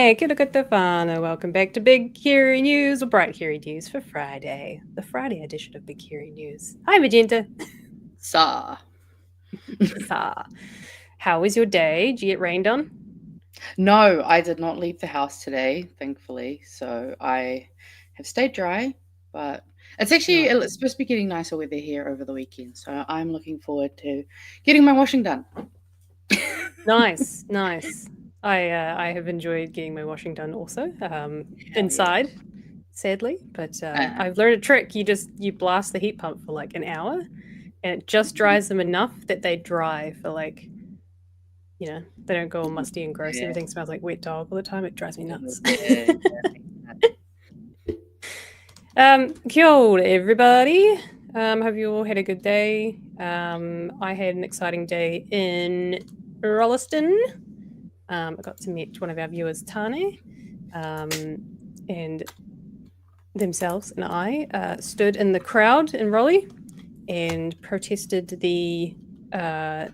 Hey, kia ora koutou whānau. Welcome back to Big Hairy News, or Bright Hairy News for Friday, the Friday edition of Big Hairy News. Hi, Magenta. Sa. How was your day? Did you get rained on? No, I did not leave the house today, thankfully. So I have stayed dry, but it's actually Nice. it's supposed to be getting nicer weather here over the weekend. So I'm looking forward to getting my washing done. Nice. I have enjoyed getting my washing done also, inside, sadly. But I've learned a trick. You blast the heat pump for like an hour, and it just dries them enough that they dry for like, they don't go all musty and gross. Yeah. Everything smells like wet dog all the time. It drives me nuts. Kia ora, everybody. Hope you all had a good day. I had an exciting day in Rolleston. I got to meet one of our viewers, Tane, and themselves and I stood in the crowd in Raleigh and protested the pay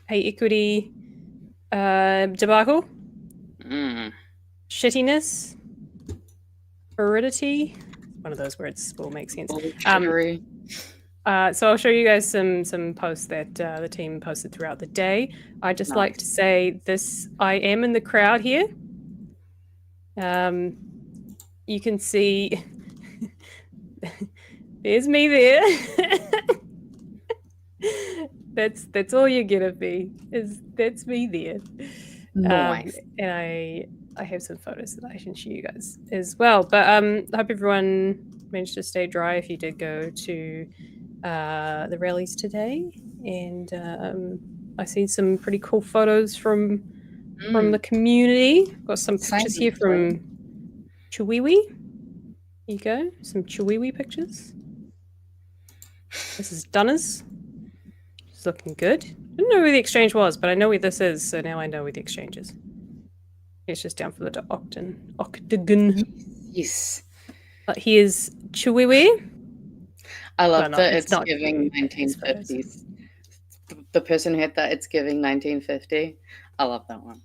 equity debacle, shittiness, aridity. One of those words will make sense. So I'll show you guys some posts that the team posted throughout the day. I just like to say this: I am in the crowd here. You can see there's me there. That's all you get of me. That's me there. Nice. And I have some photos that I can show you guys as well. But I hope everyone managed to stay dry if you did go to the rallies today. And I seen some pretty cool photos from the community. Got some pictures here from Chewie. Here you go, some Chewie pictures. This is Dunner's. It's looking good. I didn't know where the exchange was, but I know where this is, so now I know where the exchange is. It's just down for the octagon. Yes. But here's Chewie. I love that it's giving 1950s. The person who had that, it's giving 1950. I love that one.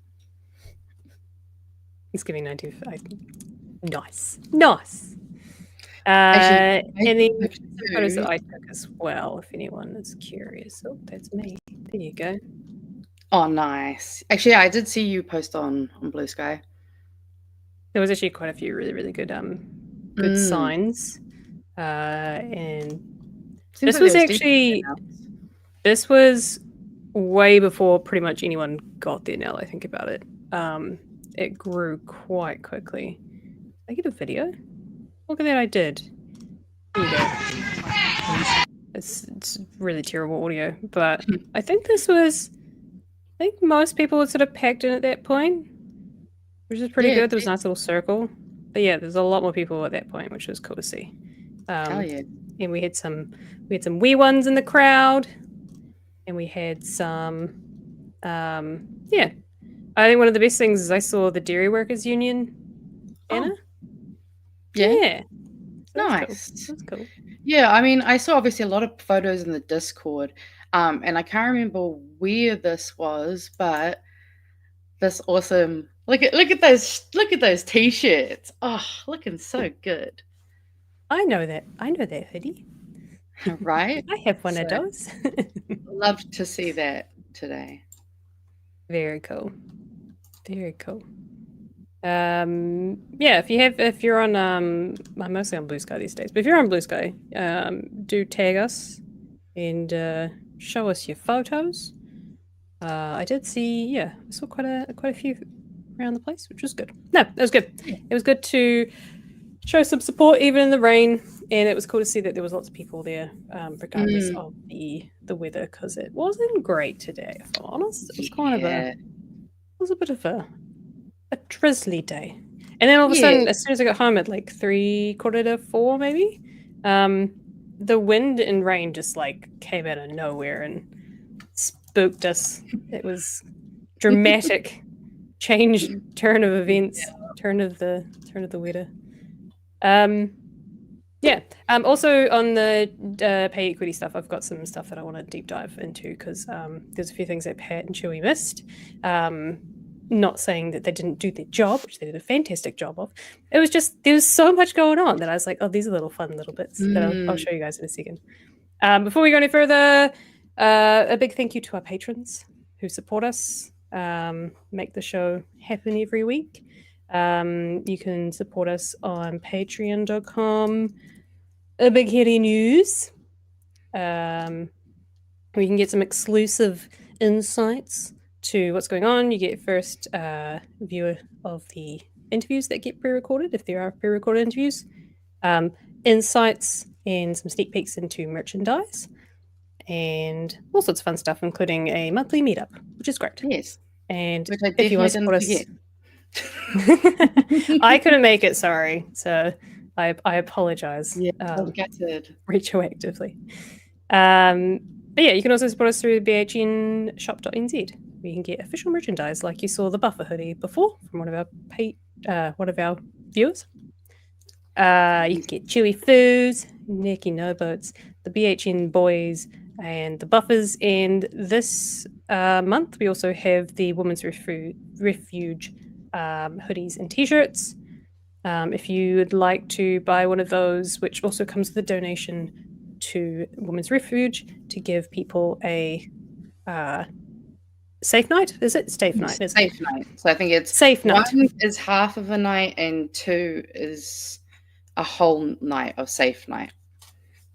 It's giving 1950. Nice. And then photos that I took as well, if anyone is curious. Oh, that's me. There you go. Oh, nice. Actually, I did see you post on Blue Sky. There was actually quite a few really, really good signs. And this was way before pretty much anyone got there, now that I think about it. It grew quite quickly. Did I get a video? Look at that, I did. Here you go. It's really terrible audio, but I think most people were sort of packed in at that point, which is pretty good. There was a nice little circle. But yeah, there's a lot more people at that point, which was cool to see. And we had some wee ones in the crowd, and we had some I think one of the best things is I saw the Dairy Workers Union banner. Yeah. Nice. That's cool. Yeah, I mean, I saw obviously a lot of photos in the Discord, and I can't remember where this was, but this awesome look at those t-shirts. Oh, looking so good. I know that hoodie. Right? I have one of those. Love to see that today. Very cool. If you're on I'm mostly on Blue Sky these days, but if you're on Blue Sky, do tag us and show us your photos. I did see, I saw quite a few around the place, which was good. No, it was good. It was good to show some support even in the rain, and it was cool to see that there was lots of people there, regardless of the weather, because it wasn't great today, if I'm honest. It was kind of it was a bit of a drizzly day. And then all of a sudden, as soon as I got home at like 3:45 maybe, the wind and rain just like came out of nowhere and spooked us. It was dramatic turn of events, turn of the weather. Also on the pay equity stuff, I've got some stuff that I want to deep dive into, because there's a few things that Pat and Chewie missed. not saying that they didn't do their job, which they did a fantastic job of. It was just, there was so much going on that I was like, oh, these are little fun little bits that I'll show you guys in a second. Before we go any further, a big thank you to our patrons who support us, make the show happen every week. You can support us on patreon.com, a big heady news. We can get some exclusive insights to what's going on. You get first view of the interviews that get pre-recorded, if there are pre-recorded interviews, insights and some sneak peeks into merchandise, and all sorts of fun stuff, including a monthly meetup, which is great. Yes. And Which I if you want to support us, I couldn't make it, sorry. So I apologize. Yeah, gutted. Retroactively. But yeah, you can also support us through bhnshop.nz, where you can get official merchandise, like you saw the buffer hoodie before from one of our viewers. You can get Chewie foods, Nicky Noboats, the BHN boys, and the buffers. And this month, we also have the Women's Refuge hoodies and t-shirts. If you would like to buy one of those, which also comes with a donation to Women's Refuge to give people a safe night. Is it safe night? Safe night. So I think it's safe night. 1 is half of a night, and 2 is a whole night of safe night.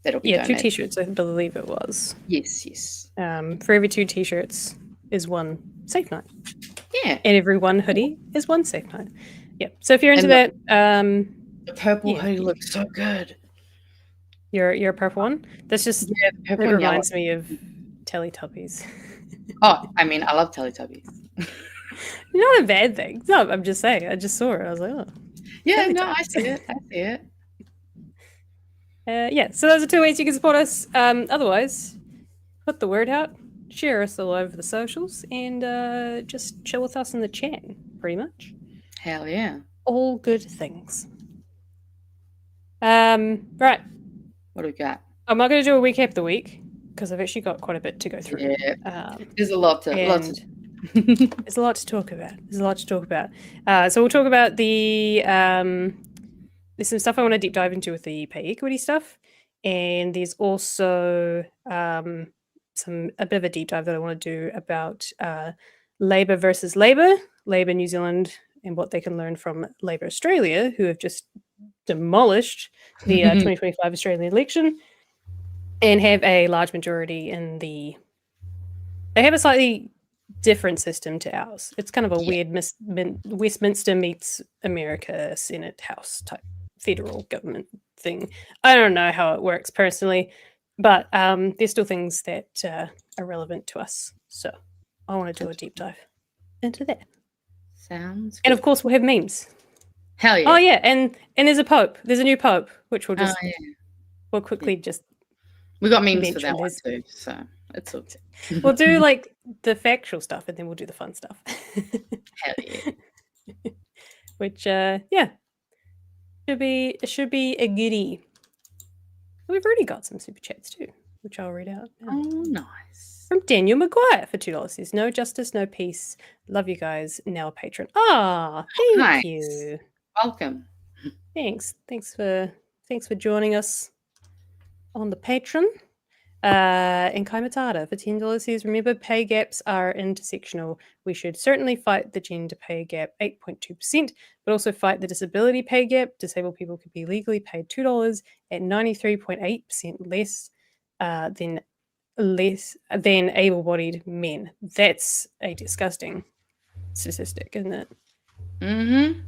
That'll be donated. 2 t-shirts, I believe it was. Yes. For every 2 t-shirts is 1 safe night. Yeah. And every 1 hoodie is 1 safe night. Yep. So if you're into that, the purple hoodie looks so good. You're a purple one. That's just it reminds me of Teletubbies. Oh, I mean, I love Teletubbies. Not a bad thing. No, I'm just saying. I just saw it. I was like, oh. Yeah, no, I see it. Yeah, so those are 2 ways you can support us. Otherwise, put the word out, share us all over the socials, and just chill with us in the chat, pretty much. Hell yeah. All good things. Right. What do we got? I'm not going to do a recap of the week, because I've actually got quite a bit to go through. Yeah. There's a lot to there's a lot to talk about. So we'll talk about the there's some stuff I want to deep dive into with the pay equity stuff, and there's also a bit of a deep dive that I want to do about Labour versus Labour New Zealand, and what they can learn from Labour Australia, who have just demolished the 2025 Australian election and have a large majority in the. They have a slightly different system to ours. It's kind of a weird Westminster meets America Senate House type federal government thing. I don't know how it works personally, but there's still things that are relevant to us. So I want to do a deep dive into that. Sounds good. And of course we'll have memes. Hell yeah. Oh yeah, and there's a pope. There's a new pope, which we'll just we'll quickly just. We got memes for that one too, so it's all good. We'll do like the factual stuff, and then we'll do the fun stuff. Hell yeah. Which should be a goodie. We've already got some super chats too, which I'll read out now. Oh, nice. From Daniel Maguire for $2. Says, no justice, no peace. Love you guys. Now a patron. Ah, thank you. Welcome. Thanks for joining us on the Patron. And Kaimatada for $10 says, remember, pay gaps are intersectional. We should certainly fight the gender pay gap, 8.2%, but also fight the disability pay gap. Disabled people could be legally paid $2 at 93.8% less than able-bodied men. That's a disgusting statistic, isn't it? Mm-hmm.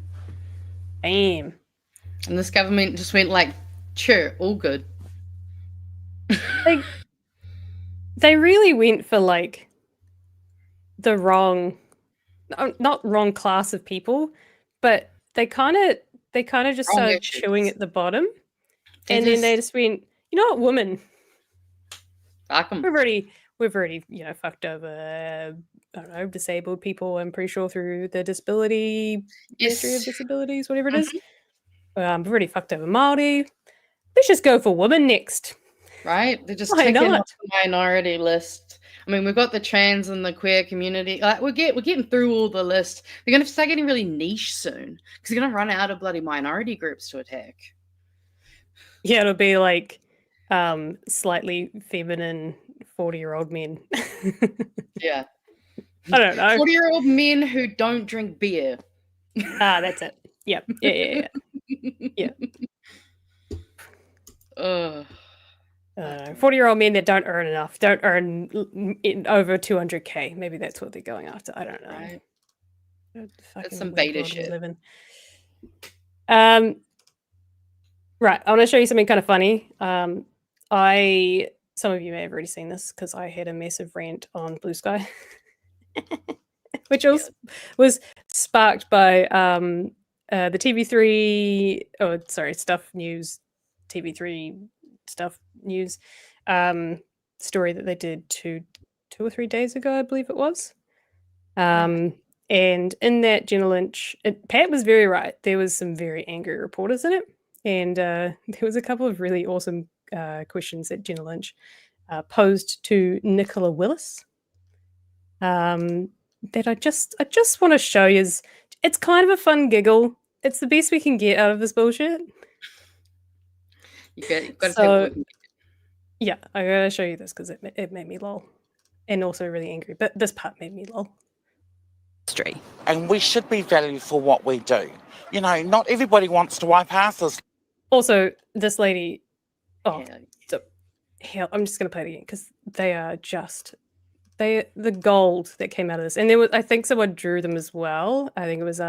Bam. And this government just went like, sure, all good. They really went for like the wrong, not wrong class of people, but they kind of just started chewing at the bottom, then they just went, you know what, women, we've already fucked over I don't know, disabled people. I'm pretty sure through the disability history of disabilities, whatever it is. We've already fucked over Māori. Let's just go for women next. Right? They're just taking off the minority list. I mean, we've got the trans and the queer community. Like, we're getting through all the list. We're going to start getting really niche soon because we're going to run out of bloody minority groups to attack. Yeah, it'll be like slightly feminine 40-year-old men. Yeah. I don't know. 40-year-old men who don't drink beer. That's it. Yep. Yeah. Yeah. 40-year-old men that don't earn enough, don't earn over 200K. Maybe that's what they're going after. I don't know. Right. That's some beta shit. Right, I want to show you something kind of funny. Some of you may have already seen this because I had a massive rant on Blue Sky, which was sparked by the TV3, Stuff News, TV3 Stuff News story that they did two or 3 days ago, I believe it was. And in that, Jenna Lynch, Pat was very right. There was some very angry reporters in it. And there was a couple of really awesome questions that Jenna Lynch posed to Nicola Willis that I just want to show you. It's kind of a fun giggle. It's the best we can get out of this bullshit. You've got to yeah, I gotta show you this because it made me lol, and also really angry. But this part made me lol. And we should be valued for what we do. You know, not everybody wants to wipe asses. Also, this lady, hell, I'm just going to play it again because they are just, the gold that came out of this. And there was, I think someone drew them as well. I think it was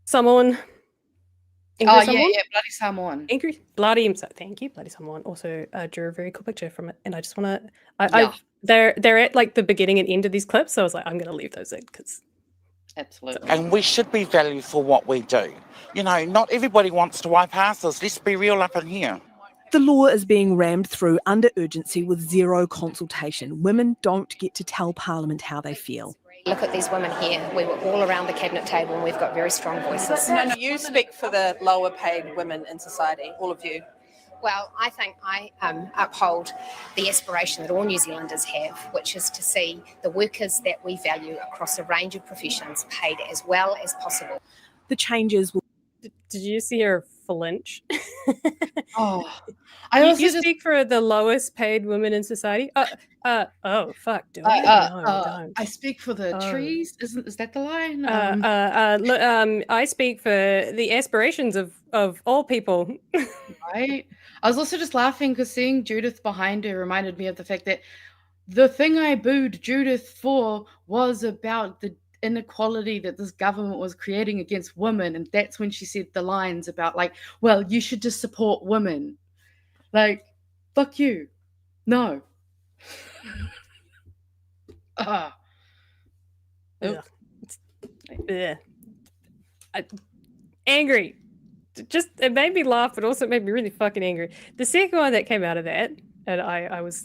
someone. Bloody Samoan. Bloody himself. Thank you, Bloody Samoan. Also drew a very cool picture from it. And I just want to, they're at like the beginning and end of these clips. So I was like, I'm going to leave those in because. Absolutely. And we should be valued for what we do. You know, not everybody wants to wipe asses. Let's be real up in here. The law is being rammed through under urgency with zero consultation. Women don't get to tell Parliament how they feel. Look at these women here. We were all around the cabinet table and we've got very strong voices. No, you speak for the lower paid women in society, all of you. Well, I think I uphold the aspiration that all New Zealanders have, which is to see the workers that we value across a range of professions paid as well as possible. The changes will... Did you see her flinch? I also speak for the lowest paid women in society. Oh fuck! Do I? No, don't. I speak for the trees. Is that the line? I speak for the aspirations of all people. Right. I was also just laughing because seeing Judith behind her reminded me of the fact that the thing I booed Judith for was about the inequality that this government was creating against women, and that's when she said the lines about like, well, you should just support women. Like, fuck you. No. Angry. Just, it made me laugh, but also it made me really fucking angry. The second one that came out of that, and I was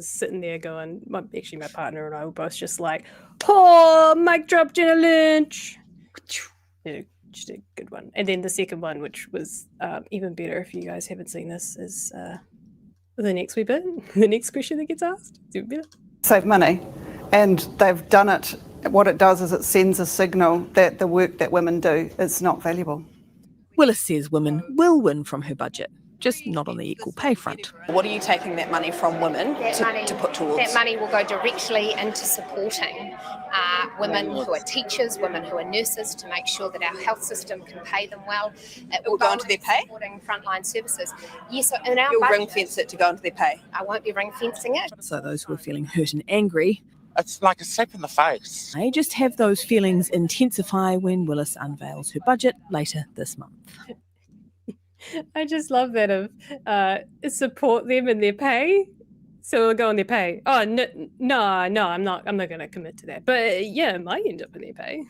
sitting there going, my partner and I were both just like, oh, mic drop, Jenna Lynch. Yeah, just a good one. And then the second one, which was even better, if you guys haven't seen this, is the next wee bit, the next question that gets asked. It's even better. Save money, and they've done it. What it does is it sends a signal that the work that women do is not valuable. Willis says women will win from her budget, just not on the equal pay front. What are you taking that money from women to put towards? That money will go directly into supporting women who are teachers, women who are nurses, to make sure that our health system can pay them well. It will go into their pay? Supporting frontline services. Yes, in our You'll budget, ring fence it to go into their pay? I won't be ring fencing it. So those who are feeling hurt and angry, it's like a slap in the face. may just have those feelings intensify when Willis unveils her budget later this month. I just love that of support them in their pay. So we'll go on their pay. Oh no, I'm not going to commit to that. But yeah, it might end up in their pay.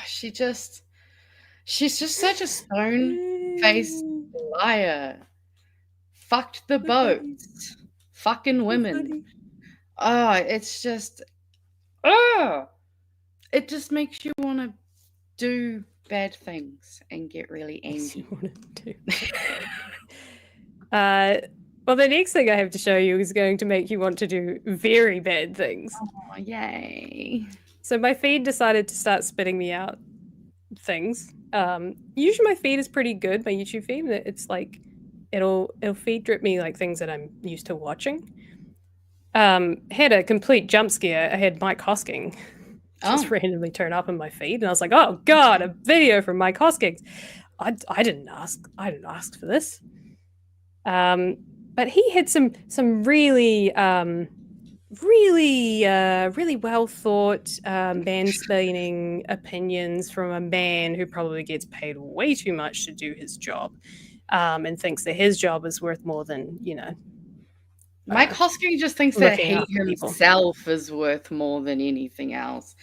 She's just such a stone-faced liar. Fucked the boat. Fucking women. It's just it just makes you want to do bad things and get really angry. Well, the next thing I have to show you is going to make you want to do very bad things. Oh, yay. So my feed decided to start spitting me out things. Usually my feed is pretty good, my YouTube feed. It's like it'll feed drip me like things that I'm used to watching. Had a complete jump scare. I had Mike Hosking just randomly turn up in my feed, and I was like, "Oh God, a video from Mike Hosking." I didn't ask for this. But he had some really really well thought mansplaining opinions from a man who probably gets paid way too much to do his job, and thinks that his job is worth more than, you know. Mike Hosking just thinks that looking he after people. himself is worth more than anything else.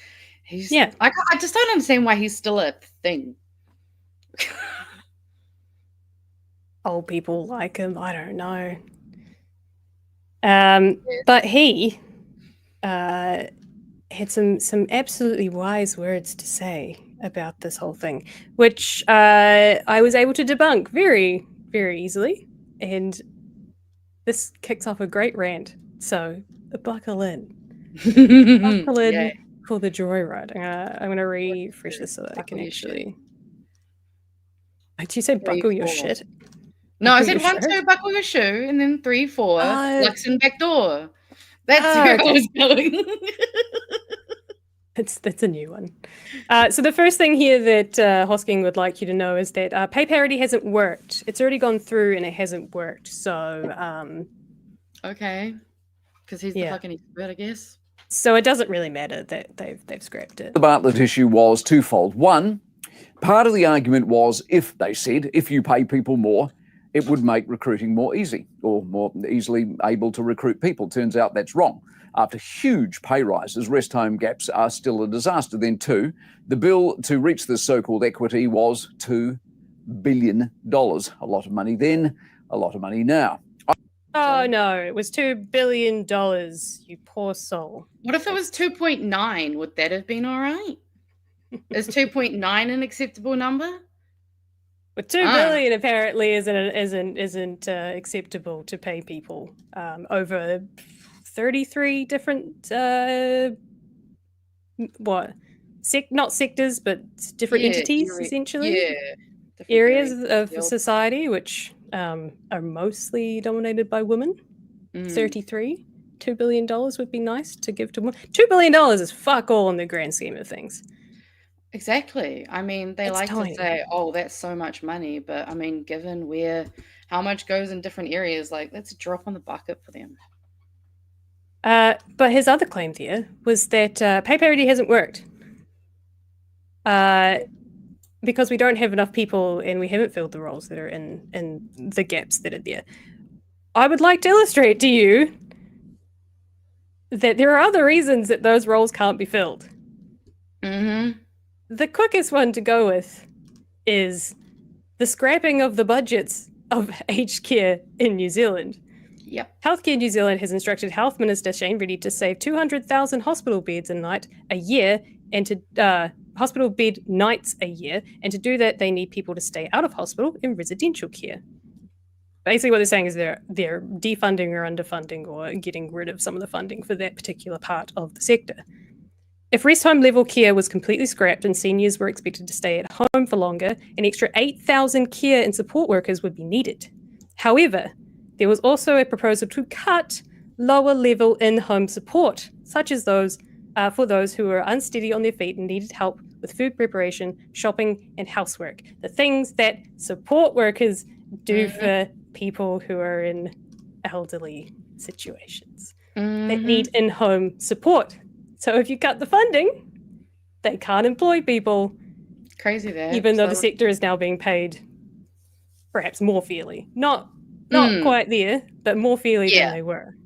Yeah. I just don't understand why he's still a thing. Old people like him. I don't know. But he had some absolutely wise words to say about this whole thing, which I was able to debunk very, very easily. And this kicks off a great rant. So buckle in. Buckle in Yeah. for the joyride. I'm going to refresh this so that I can Buckle your actually... Did you say buckle your shit? No, I Buckle said your 1, shirt? 2, buckle your shoe, and then 3, 4, Oh. Lux and back door. That's where I was going. That's a new one. So the first thing here that Hosking would like you to know is that pay parity hasn't worked. It's already gone through and it hasn't worked. So Okay. Because he's the fucking expert, I guess. So it doesn't really matter that they've scrapped it. The Bartlett issue was twofold. One, part of the argument was if you pay people more, it would make recruiting more easy or more easily able to recruit people. Turns out that's wrong. After huge pay rises, rest home gaps are still a disaster. Then two, the bill to reach this so-called equity was $2 billion. A lot of money then, a lot of money now. Oh no, it was $2 billion, you poor soul. What if it was 2.9? Would that have been all right? Is 2.9 an acceptable number? But $2 billion apparently isn't acceptable to pay people over 33 different not sectors, but different entities essentially. Areas of society which are mostly dominated by women. 33. $2 billion would be nice to give to women. $2 billion is fuck all in the grand scheme of things. Exactly. I mean, they like to say, "Oh, that's so much money," but I mean, given how much goes in different areas, like that's a drop on the bucket for them. But his other claim there was that pay parity hasn't worked because we don't have enough people and we haven't filled the roles that are in the gaps that are there. I would like to illustrate to you that there are other reasons that those roles can't be filled. Mm-hmm. The quickest one to go with is the scrapping of the budgets of aged care in New Zealand. Yep. Healthcare New Zealand has instructed Health Minister Shane Reddy to save 200,000 hospital beds a year, and to hospital bed nights a year, and to do that, they need people to stay out of hospital in residential care. Basically, what they're saying is they're defunding or underfunding or getting rid of some of the funding for that particular part of the sector. If rest home level care was completely scrapped and seniors were expected to stay at home for longer, an extra 8,000 care and support workers would be needed. However, there was also a proposal to cut lower level in-home support, such as those for those who were unsteady on their feet and needed help with food preparation, shopping, and housework. The things that support workers do for people who are in elderly situations that need in-home support. So if you cut the funding, they can't employ people. Crazy that. Even though the sector is now being paid perhaps more fairly. Not quite there, but more fairly than they were.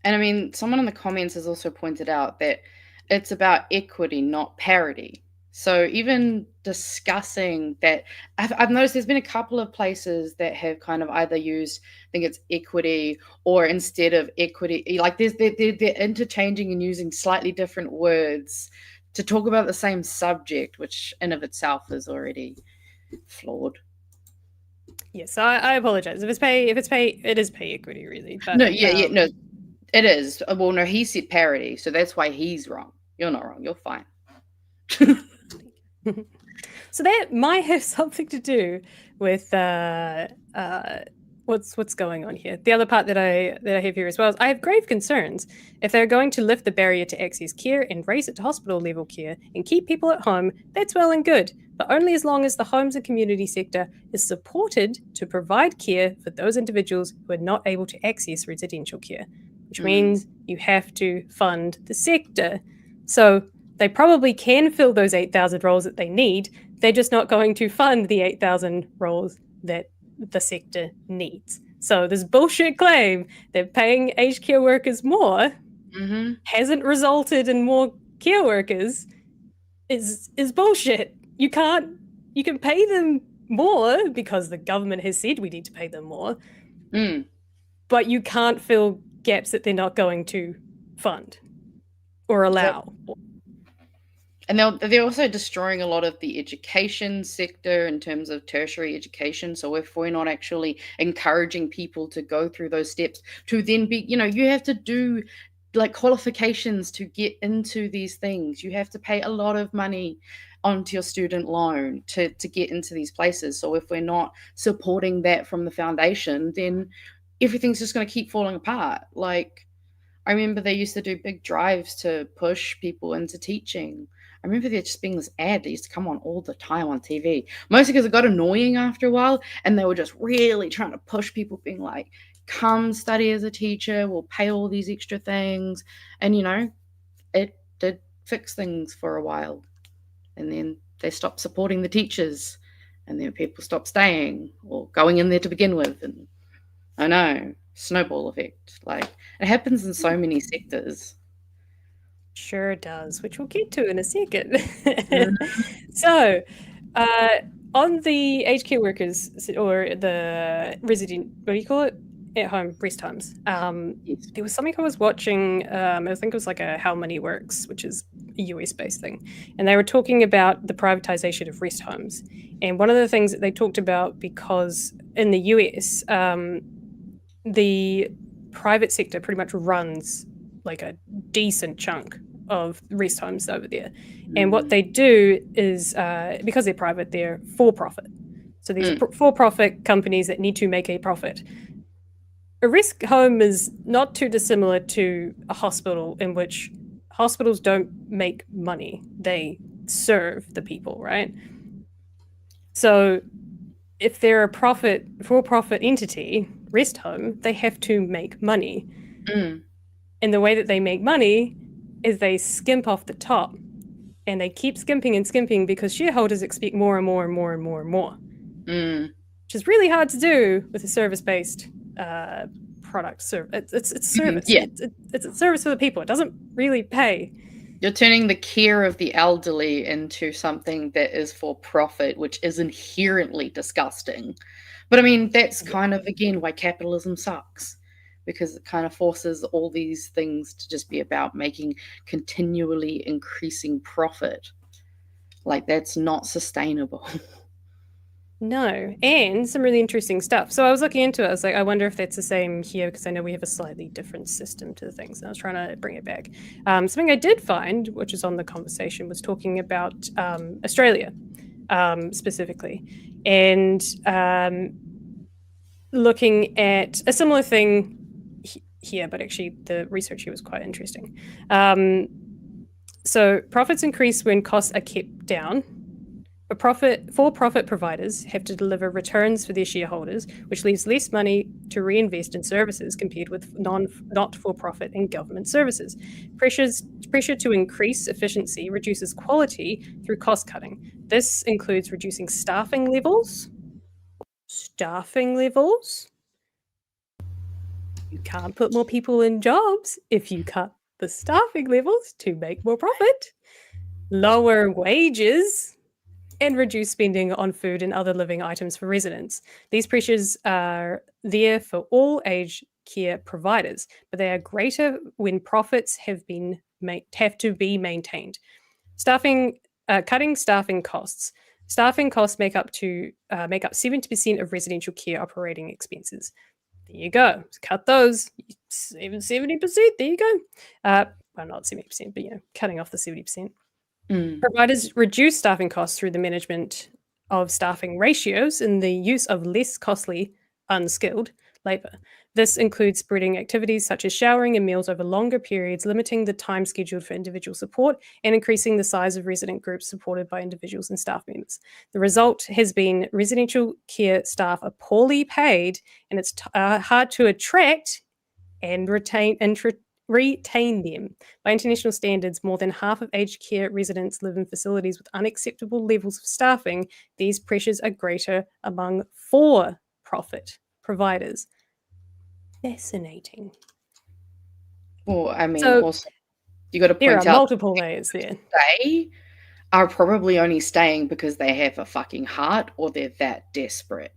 And I mean, someone in the comments has also pointed out that it's about equity, not parity. So even discussing that, I've noticed there's been a couple of places that have kind of either used, I think it's equity, or instead of equity, like they're interchanging and using slightly different words to talk about the same subject, which in of itself is already flawed. Yes, I apologize. If it's pay, it is pay equity, really. But, No, no, it is. Well, no, he said parity, so that's why he's wrong. You're not wrong. You're fine. So that might have something to do with what's going on here. The other part that I have here as well is I have grave concerns. If they're going to lift the barrier to access care and raise it to hospital level care and keep people at home, that's well and good, but only as long as the homes and community sector is supported to provide care for those individuals who are not able to access residential care, which means you have to fund the sector. So they probably can fill those 8,000 roles that they need. They're just not going to fund the 8,000 roles that the sector needs. So this bullshit claim that paying aged care workers more hasn't resulted in more care workers is bullshit. You can pay them more because the government has said we need to pay them more, but you can't fill gaps that they're not going to fund or allow. And they're also destroying a lot of the education sector in terms of tertiary education. So if we're not actually encouraging people to go through those steps to then be, you have to do like qualifications to get into these things. You have to pay a lot of money onto your student loan to get into these places. So if we're not supporting that from the foundation, then everything's just going to keep falling apart. Like, I remember they used to do big drives to push people into teaching. I remember there just being this ad that used to come on all the time on TV, mostly because it got annoying after a while, and they were just really trying to push people, being like, come study as a teacher, we'll pay all these extra things. And, it did fix things for a while. And then they stopped supporting the teachers, and then people stopped staying or going in there to begin with. And I know, snowball effect. Like, it happens in so many sectors. Sure does, which we'll get to in a second. So, on the aged care workers or the resident, what do you call it? At home rest homes. There was something I was watching. I think it was like a How Money Works, which is a US-based thing, and they were talking about the privatization of rest homes. And one of the things that they talked about, because in the US, the private sector pretty much runs like a decent chunk of rest homes over there. And what they do is, because they're private, they're for profit. So these are for-profit companies that need to make a profit. A rest home is not too dissimilar to a hospital, in which hospitals don't make money. They serve the people, right? So if they're a for-profit entity, rest home, they have to make money. And the way that they make money is they skimp off the top, and they keep skimping and skimping because shareholders expect more and more and more and more and more, which is really hard to do with a service-based product. It's service. It's a service for the people. It doesn't really pay. You're turning the care of the elderly into something that is for profit, which is inherently disgusting. But I mean, that's kind of, again, why capitalism sucks. Because it kind of forces all these things to just be about making continually increasing profit. Like, that's not sustainable. No, and some really interesting stuff. So I was looking into it. I was like, I wonder if that's the same here, because I know we have a slightly different system to the things. And I was trying to bring it back. Something I did find, which is on the conversation, was talking about Australia specifically. And looking at a similar thing here, but actually the research here was quite interesting. So profits increase when costs are kept down. For-profit providers have to deliver returns for their shareholders, which leaves less money to reinvest in services compared with not-for-profit and government services. Pressure to increase efficiency reduces quality through cost cutting. This includes reducing staffing levels. You can't put more people in jobs if you cut the staffing levels to make more profit. Lower wages and reduce spending on food and other living items for residents. These pressures are there for all aged care providers, but they are greater when profits have to be maintained. Cutting staffing costs Staffing costs make up 70% of residential care operating expenses. There you go. Cut those, even 70%. There you go. Well, not 70%, but cutting off the 70%. Providers reduce staffing costs through the management of staffing ratios and the use of less costly, unskilled labour. This includes spreading activities such as showering and meals over longer periods, limiting the time scheduled for individual support, and increasing the size of resident groups supported by individuals and staff members. The result has been residential care staff are poorly paid, and it's hard to attract and retain them. By international standards, more than half of aged care residents live in facilities with unacceptable levels of staffing. These pressures are greater among for-profit providers. Fascinating. Well, I mean, So, also, you got to there point are out multiple layers there. they are probably only staying because they have a fucking heart or they're that desperate.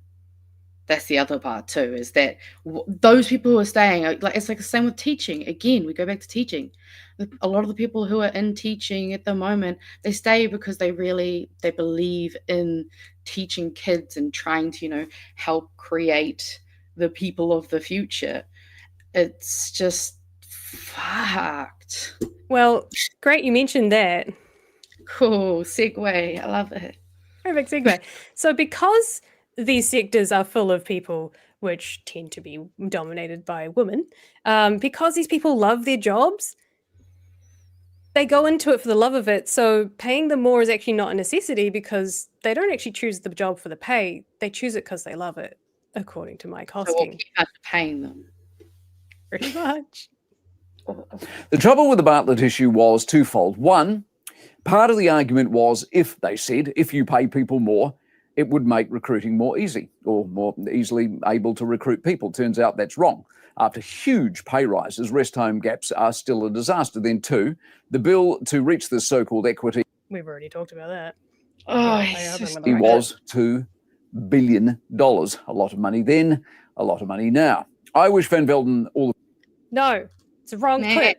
That's the other part too, is that those people who are staying, it's like the same with teaching. Again, we go back to teaching. A lot of the people who are in teaching at the moment, they stay because they believe in teaching kids and trying to, help create the people of the future. It's just fucked. Well, great you mentioned that. Cool segue. I love it. Perfect segue. So because these sectors are full of people which tend to be dominated by women, because these people love their jobs, they go into it for the love of it. So paying them more is actually not a necessity because they don't actually choose the job for the pay. They choose it because they love it, according to Mike Hosking. So we'll keep paying them. Pretty much. The trouble with the Bartlett issue was twofold. One, part of the argument was if you pay people more, it would make recruiting more easy or more easily able to recruit people. Turns out that's wrong. After huge pay rises, rest home gaps are still a disaster. Then two, the bill to reach this so-called equity We've already talked about that. Oh, was $2 billion. A lot of money then, a lot of money now. I wish Van Velden all the... No, it's a wrong clip.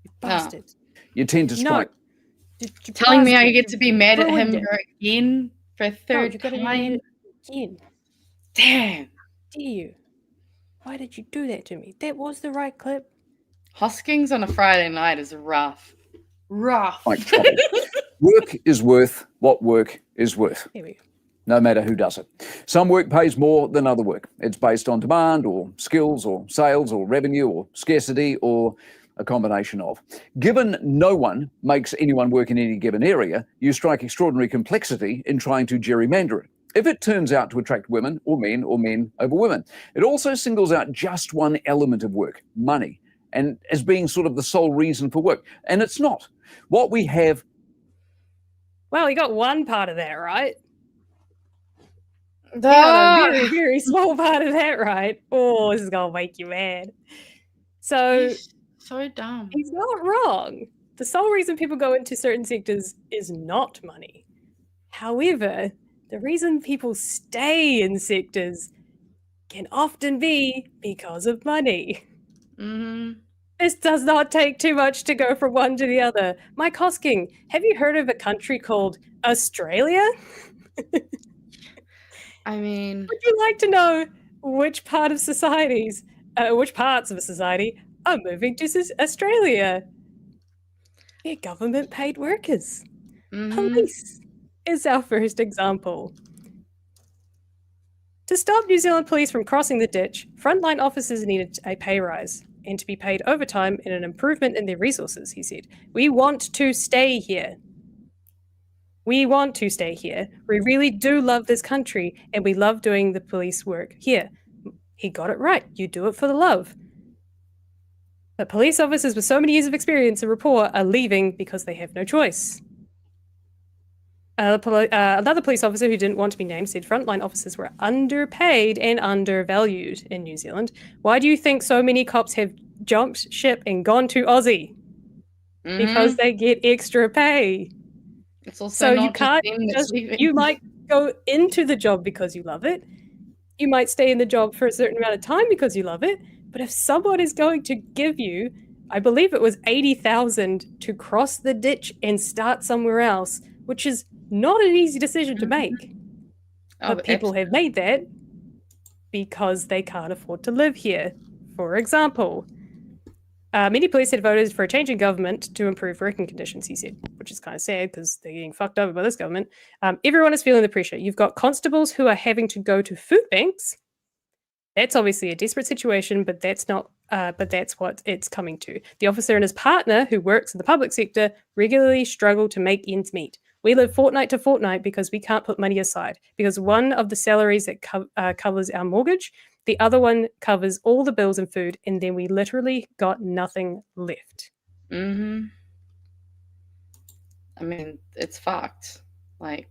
You bastard. You tend to strike. You telling me I bastard. get to be mad at him ruined it. again for a No, third you gotta time? do it again. Damn. Dare you? Why did you do that to me? That was the right clip. Hoskings on a Friday night is rough. Like trouble. Work is worth what work is worth, Here we go. no matter who does it. Some work pays more than other work. It's based on demand or skills or sales or revenue or scarcity or a combination of. Given no one makes anyone work in any given area, you strike extraordinary complexity in trying to gerrymander it. If it turns out to attract women or men over women, it also singles out just one element of work, money, and as being sort of the sole reason for work. And it's not. What we have... Well, you got one part of that right. You got a very, very small part of that right. Oh, this is going to make you mad. So... So dumb. He's not wrong. The sole reason people go into certain sectors is not money. However, the reason people stay in sectors can often be because of money. Mm-hmm. This does not take too much to go from one to the other. Mike Hosking, have you heard of a country called Australia? I mean... Would you like to know which parts of a society are moving to Australia? They're government-paid workers. Mm-hmm. Police is our first example. To stop New Zealand police from crossing the ditch, frontline officers needed a pay rise and to be paid overtime and an improvement in their resources, he said. We want to stay here. We want to stay here. We really do love this country and we love doing the police work here. He got it right. You do it for the love. But police officers with so many years of experience and rapport are leaving because they have no choice. Another police officer who didn't want to be named said frontline officers were underpaid and undervalued in New Zealand. Why do you think so many cops have jumped ship and gone to Aussie? Mm-hmm. Because they get extra pay. It's also So not you can't just leaving. you might go into the job because you love it. You might stay in the job for a certain amount of time because you love it. But if someone is going to give you, I believe it was 80,000 to cross the ditch and start somewhere else, which is Not an easy decision to make. Oh, But people have made that because they can't afford to live here. For example, many police had voted for a change in government to improve working conditions, he said, which is kind of sad because they're getting fucked over by this government. Everyone is feeling the pressure. You've got constables who are having to go to food banks. That's obviously a desperate situation, but that's not. But that's what it's coming to. The officer and his partner, who works in the public sector, regularly struggle to make ends meet. We live fortnight to fortnight because we can't put money aside. Because one of the salaries that covers our mortgage, the other one covers all the bills and food, and then we literally got nothing left. I mean, it's fucked. Like,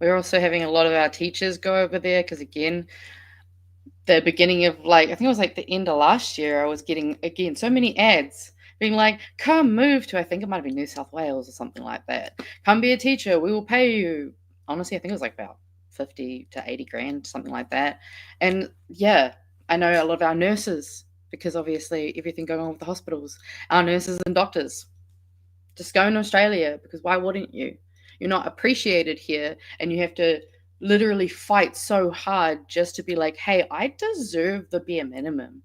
we're also having a lot of our teachers go over there because, again, the beginning of, like, I think it was like the end of last year, I was getting, again, so many ads being like, come move to, I think it might have been New South Wales or something like that. Come be a teacher, we will pay you. Honestly, I think it was like about 50 to 80 grand, something like that. And yeah, I know a lot of our nurses, because obviously everything going on with the hospitals, our nurses and doctors, just go in Australia, because why wouldn't you? You're not appreciated here, and you have to literally fight so hard just to be like, hey, I deserve the bare minimum.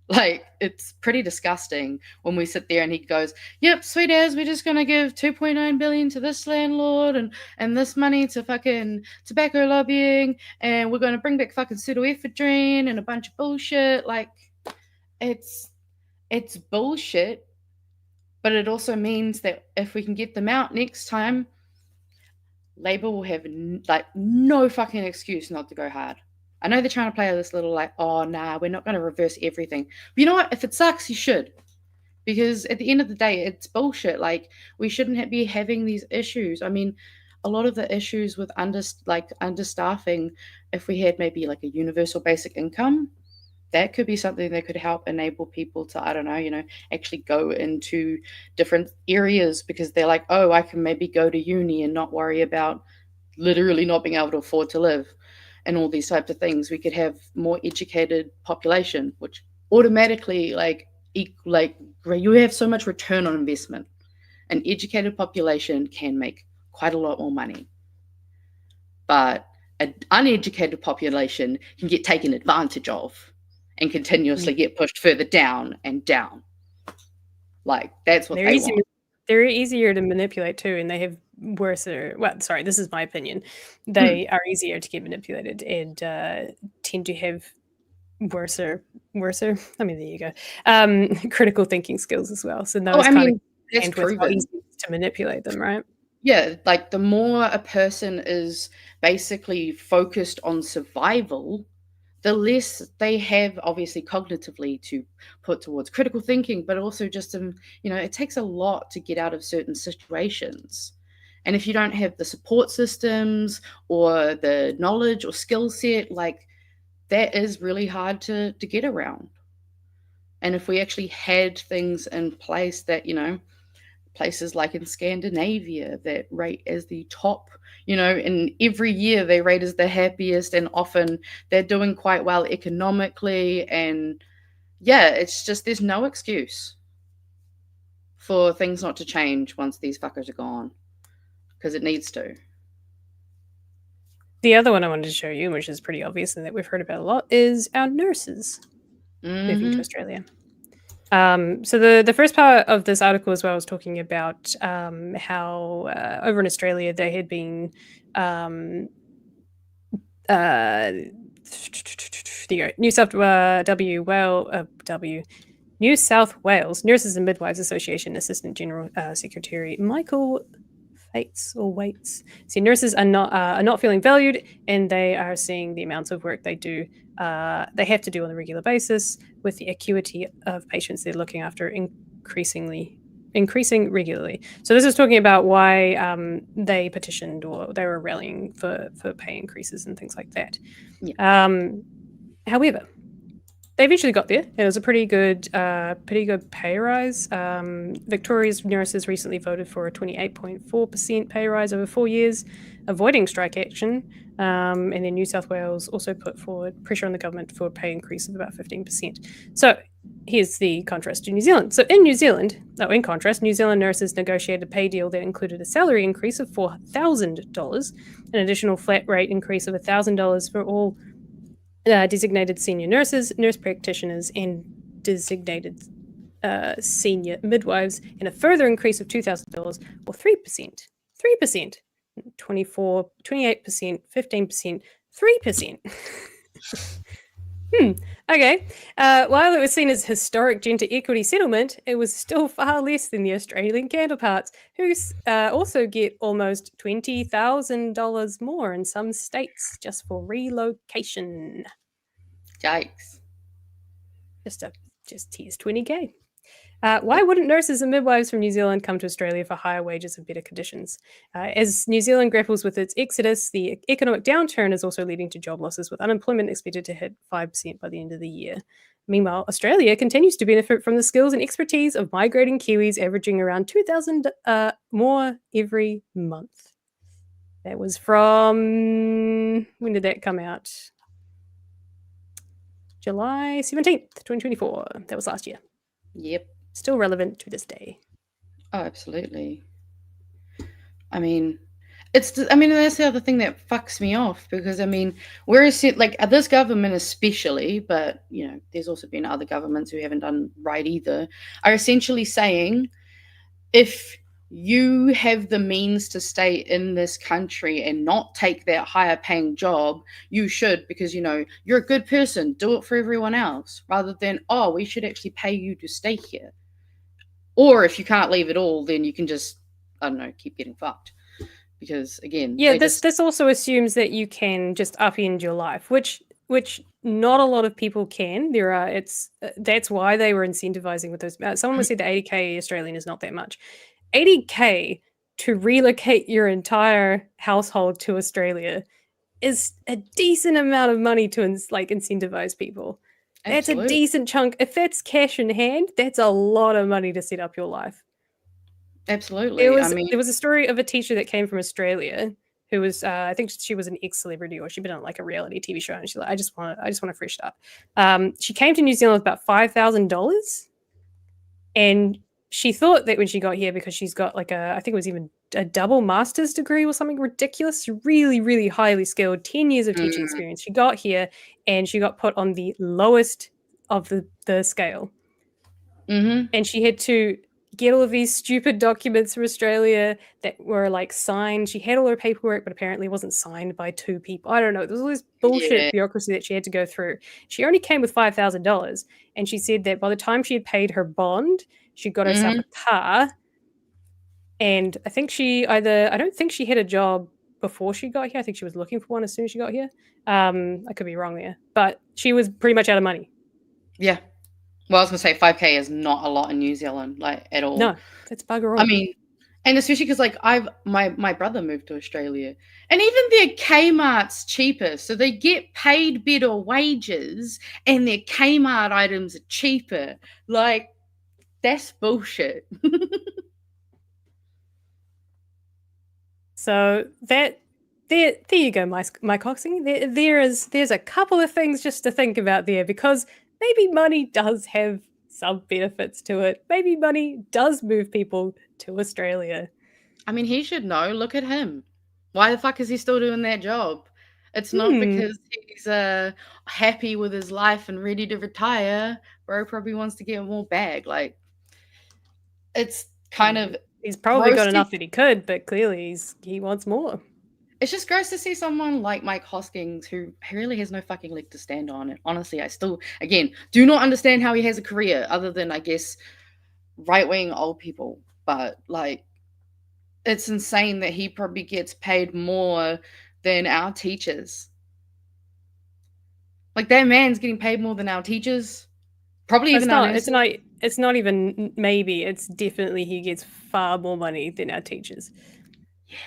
Like, it's pretty disgusting when we sit there and he goes, yep, sweet as, we're just going to give 2.9 billion to this landlord and this money to fucking tobacco lobbying, and we're going to bring back fucking pseudoephedrine and a bunch of bullshit. Like, it's bullshit, but it also means that if we can get them out next time, Labour will have no fucking excuse not to go hard. I know they're trying to play this little like, oh, nah, we're not going to reverse everything. But you know what? If it sucks, you should. Because at the end of the day, it's bullshit. Like, we shouldn't be having these issues. I mean, a lot of the issues with understaffing, if we had maybe like a universal basic income, that could be something that could help enable people to, I don't know, actually go into different areas because they're like, oh, I can maybe go to uni and not worry about literally not being able to afford to live and all these types of things. We could have more educated population, which automatically, you have so much return on investment. An educated population can make quite a lot more money. But an uneducated population can get taken advantage of and continuously get pushed further down and down. Like, that's what they want. They're easier to manipulate too, and they have this is my opinion. They are easier to get manipulated and tend to have worser, I mean, there you go, critical thinking skills as well. So that's proven. Easy to manipulate them, right? Yeah, like the more a person is basically focused on survival, the less they have, obviously, cognitively to put towards critical thinking, but also just, it takes a lot to get out of certain situations. And if you don't have the support systems or the knowledge or skill set, like, that is really hard to get around. And if we actually had things in place that, places like in Scandinavia that rate as the top, and every year they rate as the happiest, and often they're doing quite well economically. And yeah, it's just, there's no excuse for things not to change once these fuckers are gone, because it needs to. The other one I wanted to show you, which is pretty obvious and that we've heard about a lot, is our nurses moving to Australia. So the first part of this article as well was talking about how over in Australia there had been New South Wales Nurses and Midwives Association Assistant General Secretary Michael Waits. See, nurses are not feeling valued, and they are seeing the amounts of work they do. They have to do on a regular basis, with the acuity of patients they're looking after increasing regularly. So this is talking about why they petitioned or they were rallying for pay increases and things like that. Yeah. However, they eventually got there. It was a pretty good pay rise. Victoria's nurses recently voted for a 28.4% pay rise over 4 years, avoiding strike action. And then New South Wales also put forward pressure on the government for a pay increase of about 15%. So here's the contrast to New Zealand. So in contrast, New Zealand nurses negotiated a pay deal that included a salary increase of $4,000, an additional flat rate increase of $1,000 for all designated senior nurses, nurse practitioners, and designated senior midwives, and a further increase of $2,000 or 3%. 3%, 24, 28%, 15%, 3%. Okay. While it was seen as historic gender equity settlement, it was still far less than the Australian counterparts, who also get almost $20,000 more in some states just for relocation. Yikes. Just here's 20K. Why wouldn't nurses and midwives from New Zealand come to Australia for higher wages and better conditions? As New Zealand grapples with its exodus, the economic downturn is also leading to job losses, with unemployment expected to hit 5% by the end of the year. Meanwhile, Australia continues to benefit from the skills and expertise of migrating Kiwis, averaging around 2,000 more every month. That was from... when did that come out? July 17th, 2024. That was last year. Yep. Still relevant to this day. Oh, absolutely. I mean, that's the other thing that fucks me off, because whereas this government especially, but there's also been other governments who haven't done right either, are essentially saying, if you have the means to stay in this country and not take that higher paying job, you should, because you're a good person, do it for everyone else, rather than, we should actually pay you to stay here. Or if you can't leave at all, then you can just, I don't know, keep getting fucked. Because again, this also assumes that you can just upend your life, which not a lot of people can. That's why they were incentivizing with those. Someone was said that 80K Australian is not that much. 80K to relocate your entire household to Australia is a decent amount of money to incentivize people. That's a decent chunk. If that's cash in hand, that's a lot of money to set up your life. Absolutely. There was a story of a teacher that came from Australia who was, I think she was an ex-celebrity, or she'd been on a reality TV show, and she's like, I just want a fresh start. She came to New Zealand with about $5,000, and she thought that when she got here, because she's got I think it was even a double master's degree or something ridiculous, really, really highly skilled, 10 years of teaching experience. She got here and she got put on the lowest of the scale. Mm-hmm. And she had to get all of these stupid documents from Australia that were signed. She had all her paperwork, but apparently it wasn't signed by two people. I don't know. There was all this bullshit bureaucracy that she had to go through. She only came with $5,000, and she said that by the time she had paid her bond, she got herself a car. And I think I don't think she had a job before she got here. I think she was looking for one as soon as she got here. I could be wrong there, but she was pretty much out of money. Yeah. Well, I was going to say 5K is not a lot in New Zealand, at all. No, that's bugger all. And especially because my brother moved to Australia, and even their Kmart's cheaper, so they get paid better wages, and their Kmart items are cheaper. That's bullshit. So there you go, Mike Hosking. There's a couple of things just to think about there, because maybe money does have some benefits to it. Maybe money does move people to Australia. He should know. Look at him. Why the fuck is he still doing that job? It's not because he's happy with his life and ready to retire. Bro probably wants to get more bag. It's kind of... He's probably got enough that he could, but clearly he wants more. It's just gross to see someone like Mike Hosking, who really has no fucking leg to stand on. And honestly, I still, again, do not understand how he has a career other than, I guess, right-wing old people. But, it's insane that he probably gets paid more than our teachers. That man's getting paid more than our teachers. Probably even our nurses. It's not even maybe. It's definitely he gets far more money than our teachers. Yeah.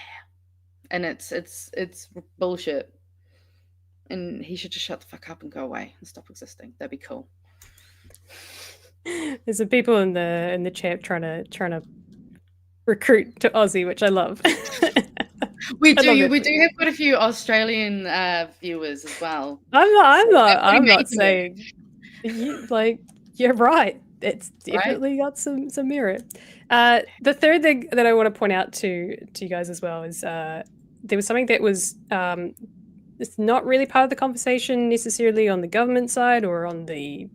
And it's bullshit. And he should just shut the fuck up and go away and stop existing. That'd be cool. There's some people in the chat trying to recruit to Aussie, which I love. We do have quite a few Australian viewers as well. I'm not saying You're right. It's definitely got some merit. The third thing that I want to point out to you guys as well is there was something that was it's not really part of the conversation necessarily on the government side or on the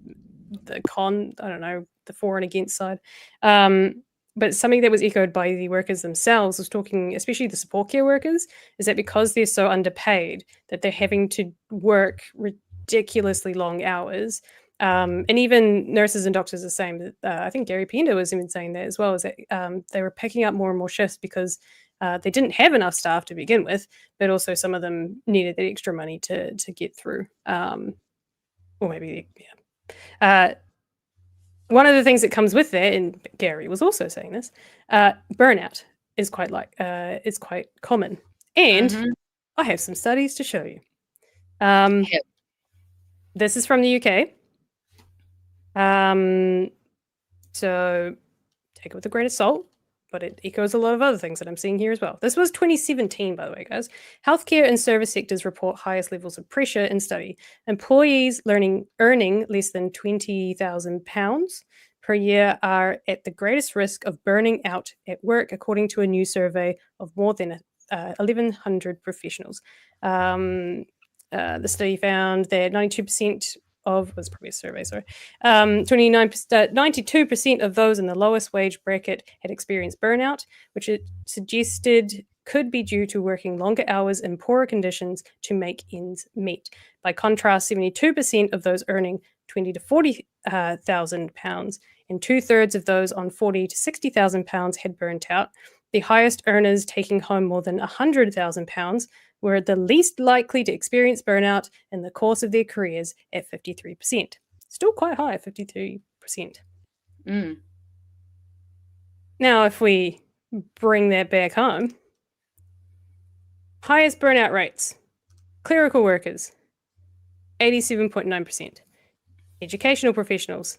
for and against side. But something that was echoed by the workers themselves was talking, especially the support care workers, is that because they're so underpaid that they're having to work ridiculously long hours. And even nurses and doctors are saying that, I think Gary Pender was even saying that as well, is that they were picking up more and more shifts because they didn't have enough staff to begin with, but also some of them needed that extra money to get through. Or maybe, yeah. One of the things that comes with that, and Gary was also saying this, burnout is quite common. And I have some studies to show you. This is from the UK. So take it with a grain of salt, but it echoes a lot of other things that I'm seeing here as well. This was 2017, by the way, guys. Healthcare and service sectors report highest levels of pressure in study. Employees earning less than £20,000 per year are at the greatest risk of burning out at work, according to a new survey of more than 1,100 professionals. The study found that 92% was probably a survey, sorry. 92% of those in the lowest wage bracket had experienced burnout, which it suggested could be due to working longer hours in poorer conditions to make ends meet. By contrast, 72% of those earning £20,000 to £40,000 and 2/3 of those on £40,000 to £60,000 had burnt out. The highest earners taking home more than £100,000 were the least likely to experience burnout in the course of their careers at 53%. Still quite high, 53%. Now, if we bring that back home, highest burnout rates, clerical workers, 87.9%. Educational professionals,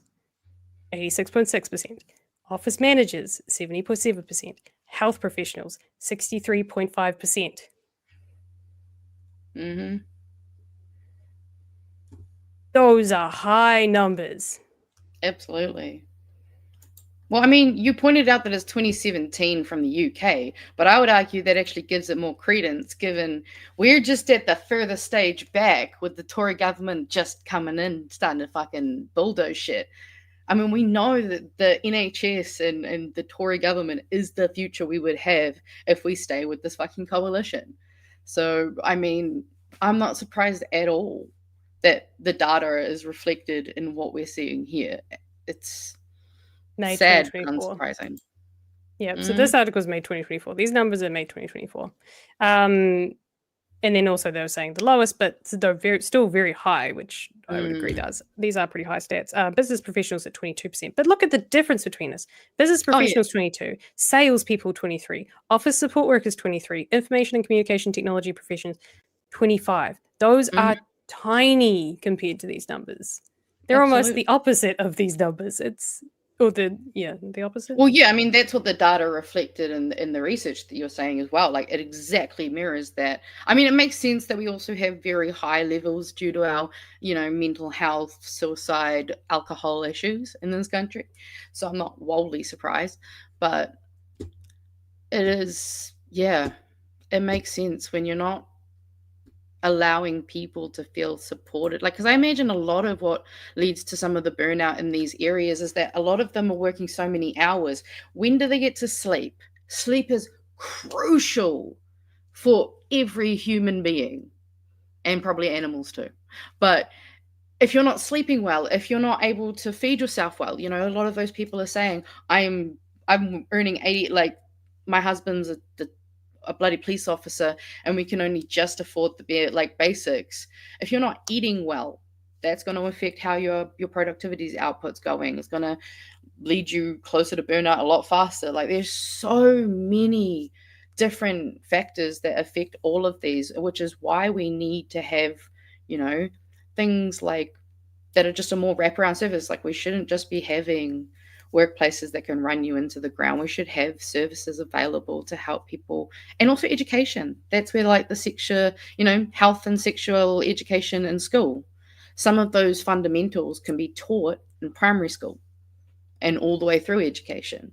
86.6%. Office managers, 70.7%. Health professionals, 63.5%. Those are high numbers. Absolutely. Well, I mean, you pointed out that it's 2017 from the UK, but I would argue that actually gives it more credence, given we're just at the further stage back with the Tory government just coming in, starting to fucking bulldoze shit. I mean, we know that the NHS and the Tory government is the future we would have if we stay with this fucking coalition. So, I mean, I'm not surprised at all that the data is reflected in what we're seeing here. It's May sad, 2024. unsurprising. Yeah, so this article is May 2024. These numbers are May 2024. And then also they were saying the lowest, but they're still very high, which I would agree does. These are pretty high stats. Business professionals at 22%. But look at the difference between us. Business professionals, 22. Salespeople, 23. Office support workers, 23. Information and communication technology professions, 25. Those are tiny compared to these numbers. They're almost the opposite of these numbers. The opposite. Well, yeah, I mean, that's what the data reflected in the research that you're saying as well. Like, it exactly mirrors that. I mean, it makes sense that we also have very high levels due to our, mental health, suicide, alcohol issues in this country. So I'm not wildly surprised, but it is, it makes sense when you're not allowing people to feel supported. Like, because I imagine a lot of what leads to some of the burnout in these areas is that a lot of them are working so many hours. When do they get to sleep? Sleep is crucial for every human being and probably animals too. But if you're not sleeping well, if you're not able to feed yourself well, a lot of those people are saying, I'm earning 80, like my husband's a bloody police officer and we can only just afford the bare basics. If you're not eating well, that's going to affect how your productivity's output's going. It's going to lead you closer to burnout a lot faster. Like, there's so many different factors that affect all of these, which is why we need to have things like that are just a more wraparound service. Like, we shouldn't just be having workplaces that can run you into the ground. We should have services available to help people, and also education. That's where the sexual, health and sexual education in school. some of those fundamentals can be taught in primary school and all the way through education.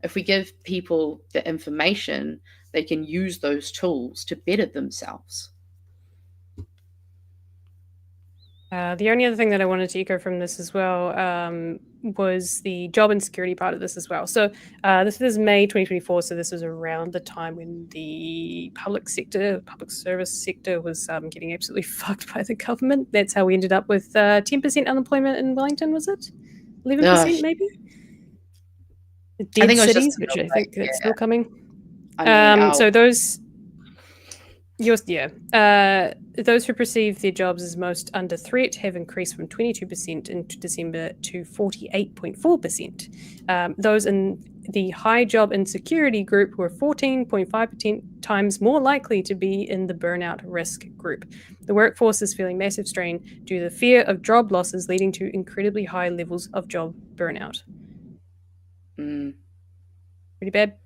If we give people the information, they can use those tools to better themselves. The only other thing that I wanted to echo from this as well was the job insecurity part of this as well. So this is May 2024, so this was around the time when the public service sector was getting absolutely fucked by the government. That's how we ended up with 10% unemployment in Wellington, was it? 11% maybe? The dead cities, which I think that's still coming. So those... those who perceive their jobs as most under threat have increased from 22% in December to 48.4%. Those in the high job insecurity group were 14.5% times more likely to be in the burnout risk group. The workforce is feeling massive strain due to the fear of job losses, leading to incredibly high levels of job burnout. Pretty bad.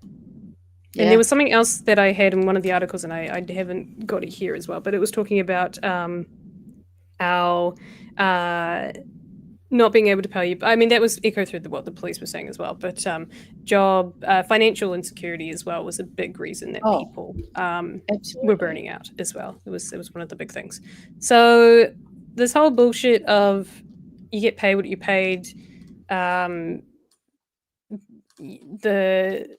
Yeah. And there was something else that I had in one of the articles, and I haven't got it here as well, but it was talking about how not being able to pay you. I mean, that was echo through what the police were saying as well, but financial insecurity as well was a big reason that people were burning out as well. It was one of the big things. So this whole bullshit of you get paid what you paid, the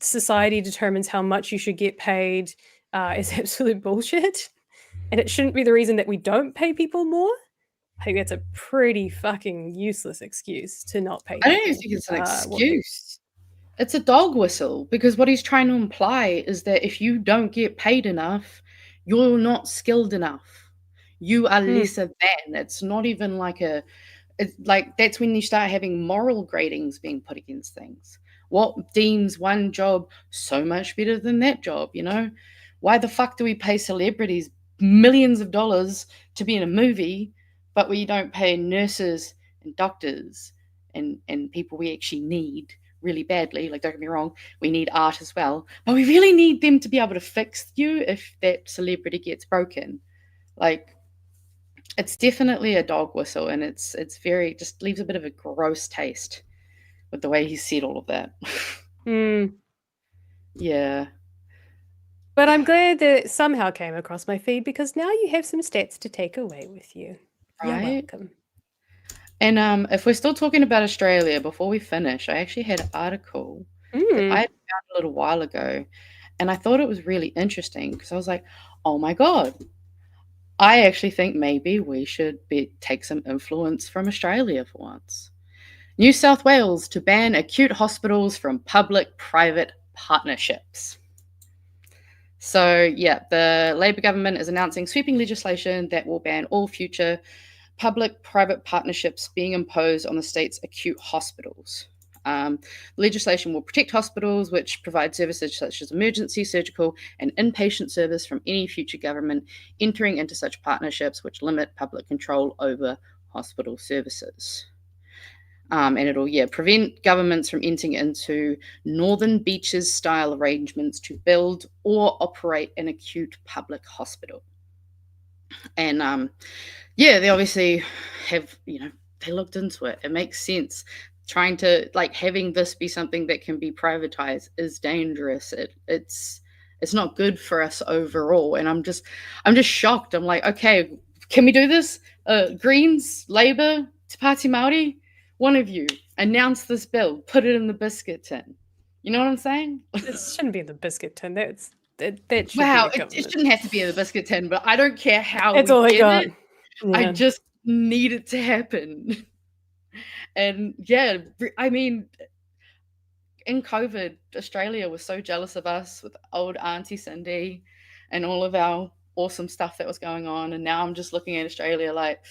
society determines how much you should get paid is absolute bullshit, and it shouldn't be the reason that we don't pay people more. I think that's a pretty fucking useless excuse to not pay people. I don't even think it's an excuse. It's a dog whistle, because what he's trying to imply is that if you don't get paid enough, you're not skilled enough. You are lesser than. It's not even like it's like that's when you start having moral gradings being put against things. What deems one job so much better than that job, you know? Why the fuck do we pay celebrities millions of dollars to be in a movie, but we don't pay nurses and doctors and people we actually need really badly? Like, don't get me wrong, we need art as well, but we really need them to be able to fix you if that celebrity gets broken. Like, it's definitely a dog whistle, and it's very, just leaves a bit of a gross taste with the way he said all of that. Yeah. But I'm glad that it somehow came across my feed, because now you have some stats to take away with you. You're welcome. And if we're still talking about Australia, before we finish, I actually had an article that I found a little while ago, and I thought it was really interesting because I was like, oh my God, I actually think maybe we should take some influence from Australia for once. New South Wales to ban acute hospitals from public-private partnerships. So, yeah, the Labor government is announcing sweeping legislation that will ban all future public-private partnerships being imposed on the state's acute hospitals. Legislation will protect hospitals which provide services such as emergency, surgical, and inpatient service from any future government entering into such partnerships which limit public control over hospital services. And it'll, prevent governments from entering into Northern Beaches style arrangements to build or operate an acute public hospital. And they obviously have, they looked into it. It makes sense. Trying to, having this be something that can be privatized is dangerous. It's not good for us overall. And I'm just shocked. I'm like, okay, can we do this? Greens, Labour, Te Pāti Māori, one of you announce this bill, put it in the biscuit tin. You know what I'm saying? It shouldn't be in the biscuit tin. That should it shouldn't have to be in the biscuit tin, but I don't care how that's all I got. Yeah. I just need it to happen. And I mean, in COVID, Australia was so jealous of us with old Auntie Cindy and all of our awesome stuff that was going on. And now I'm just looking at Australia like,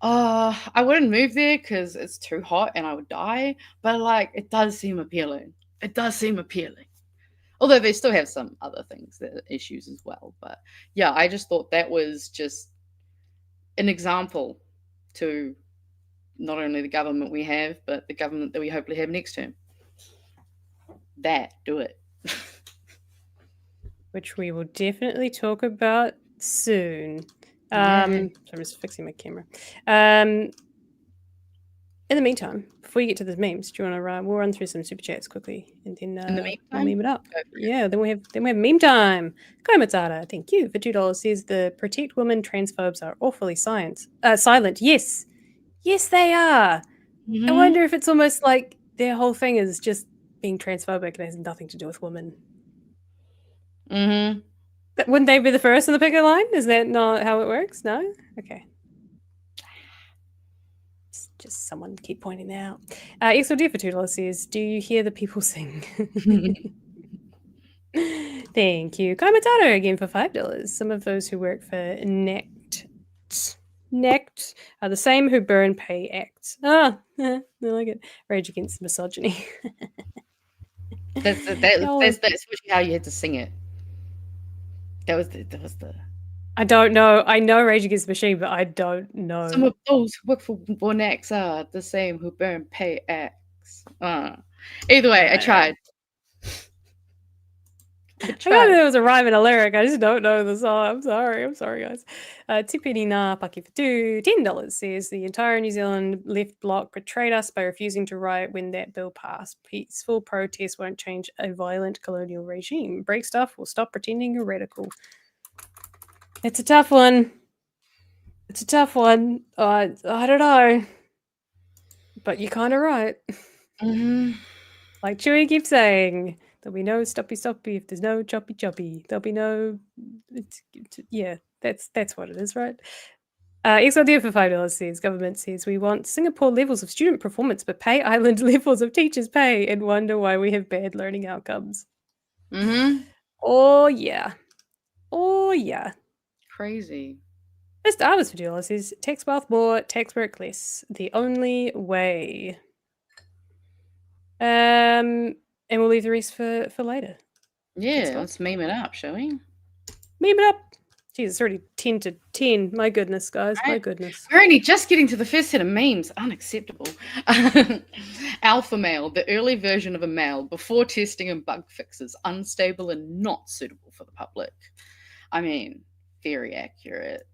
I wouldn't move there because it's too hot and I would die. But it does seem appealing. It does seem appealing. Although they still have some other things, issues as well. But yeah, I just thought that was just an example to not only the government we have, but the government that we hopefully have next term. Do it. Which we will definitely talk about soon. So I'm just fixing my camera. In the meantime, before you get to the memes, do you want to we'll run through some super chats quickly, and then we'll meme it up. Yeah, then we have meme time. Go Matsara, thank you for $2. Says the protect women transphobes are awfully silent. Yes, they are. I wonder if it's almost like their whole thing is just being transphobic and has nothing to do with women. Wouldn't they be the first in the picket line? Is that not how it works? No? Okay. Just someone keep pointing that out. XOD for $2 says, do you hear the people sing? Thank you. Kaimatato again for $5. Some of those who work for NECT are the same who burn pay acts. I like it. Rage Against Misogyny. That's actually how you had to sing it. That was the. I don't know. I know Rage Against the Machine, but I don't know. Some of those who work for Bonex are the same who burn pay acts. Either way, I tried. I know there was a rhyme and a lyric. I just don't know the song. I'm sorry, guys. Tipini na Paki for $10 says the entire New Zealand left bloc betrayed us by refusing to riot when that bill passed. Peaceful protest won't change a violent colonial regime. Break stuff or stop pretending you're radical. It's a tough one. I don't know. But you're kind of right. Like Chewie keeps saying, there'll be no stoppy if there's no choppy. There'll be no... that's what it is, right? XID for $5 says, government says, we want Singapore levels of student performance, but pay island levels of teachers' pay and wonder why we have bad learning outcomes. Oh, yeah. Crazy. Mr. Artist for $2 says, tax wealth more, tax work less. The only way. And we'll leave the rest for later. Yeah, let's meme it up, shall we? Meme it up. Jeez, it's already 10 to 10. My goodness, guys. My goodness. We're only just getting to the first set of memes. Unacceptable. Alpha male, the early version of a male, before testing and bug fixes, unstable and not suitable for the public. I mean, very accurate.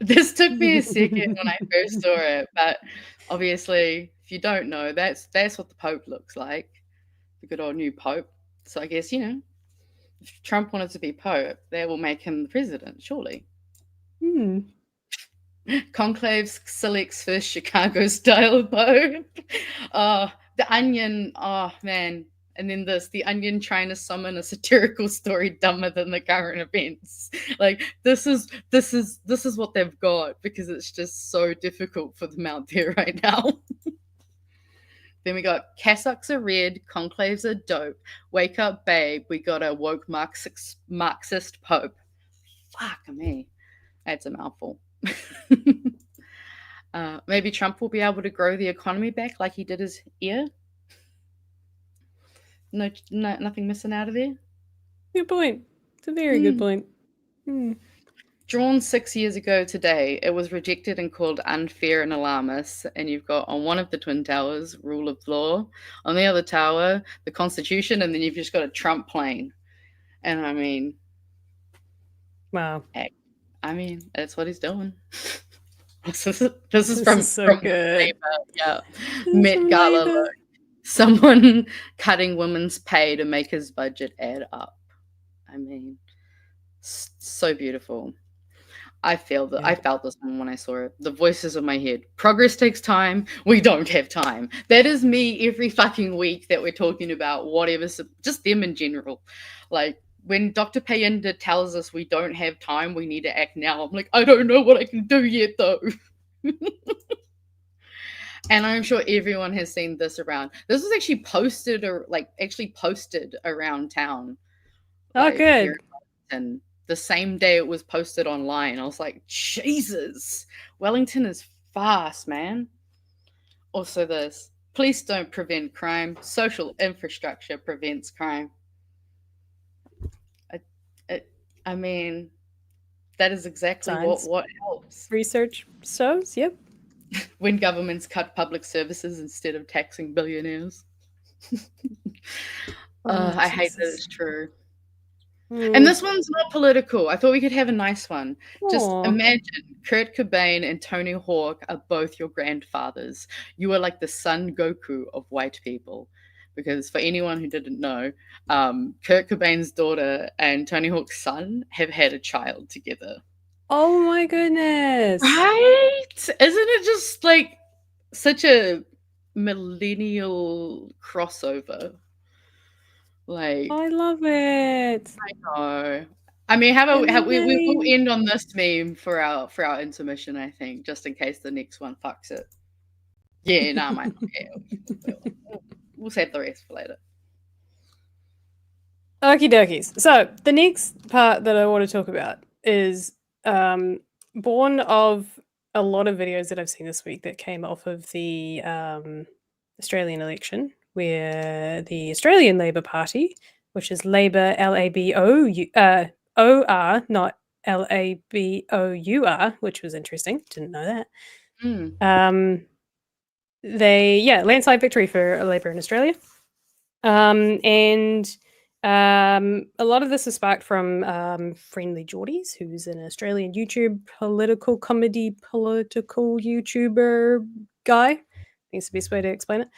This took me a second when I first saw it, but obviously, if you don't know, that's what the Pope looks like. The good old new Pope. So I guess, if Trump wanted to be Pope, that will make him the president, surely. Conclave selects first Chicago-style Pope. The Onion, oh man. And then the Onion trying to summon a satirical story dumber than the current events. Like this is what they've got because it's just so difficult for them out there right now. Then we got cassocks are red, conclaves are dope. Wake up, babe. We got a woke Marxist Pope. Fuck me. That's a mouthful. Maybe Trump will be able to grow the economy back like he did his ear. No, nothing missing out of there. Good point. It's a very good point. Drawn 6 years ago today, it was rejected and called unfair and alarmist. And you've got on one of the twin towers, rule of law. On the other tower, the Constitution, and then you've just got a Trump plane. And I mean, wow. I mean, that's what he's doing. This is from good. Paper, yeah. Met Gala look. Someone cutting women's pay to make his budget add up. I mean, so beautiful. I felt this one when I saw it. The voices in my head. Progress takes time. We don't have time. That is me every fucking week that we're talking about whatever, just them in general. Like when Dr. Payinda tells us we don't have time, we need to act now. I'm like, I don't know what I can do yet though. And I'm sure everyone has seen this around. This was actually posted around town. Oh, good. And the same day it was posted online. I was like, Jesus, Wellington is fast, man. Also this, police don't prevent crime. Social infrastructure prevents crime. I mean, that is exactly what helps. Research shows, yep. When governments cut public services instead of taxing billionaires. I hate that it's true. And this one's not political. I thought we could have a nice one. Just Aw. imagine Kurt Cobain and Tony Hawk are both your grandfathers. You are like the Son Goku of white people. Because for anyone who didn't know, Kurt Cobain's daughter and Tony Hawk's son have had a child together. Oh my goodness. Right? Isn't it just like such a millennial crossover? Like, I love it. I know. I mean, we will end on this meme for our intermission, I think, just in case the next one fucks it. Yeah, no, might not. Yeah, we'll save the rest for later. Okie dokies. So the next part that I want to talk about is born of a lot of videos that I've seen this week that came off of the Australian election, where the Australian Labor Party, which is Labor, L-A-B-O-U-R, not L-A-B-O-U-R, which was interesting. Didn't know that. Landslide victory for Labor in Australia. And a lot of this is sparked from Friendly Geordies, who's an Australian YouTube political YouTuber guy. I think it's the best way to explain it.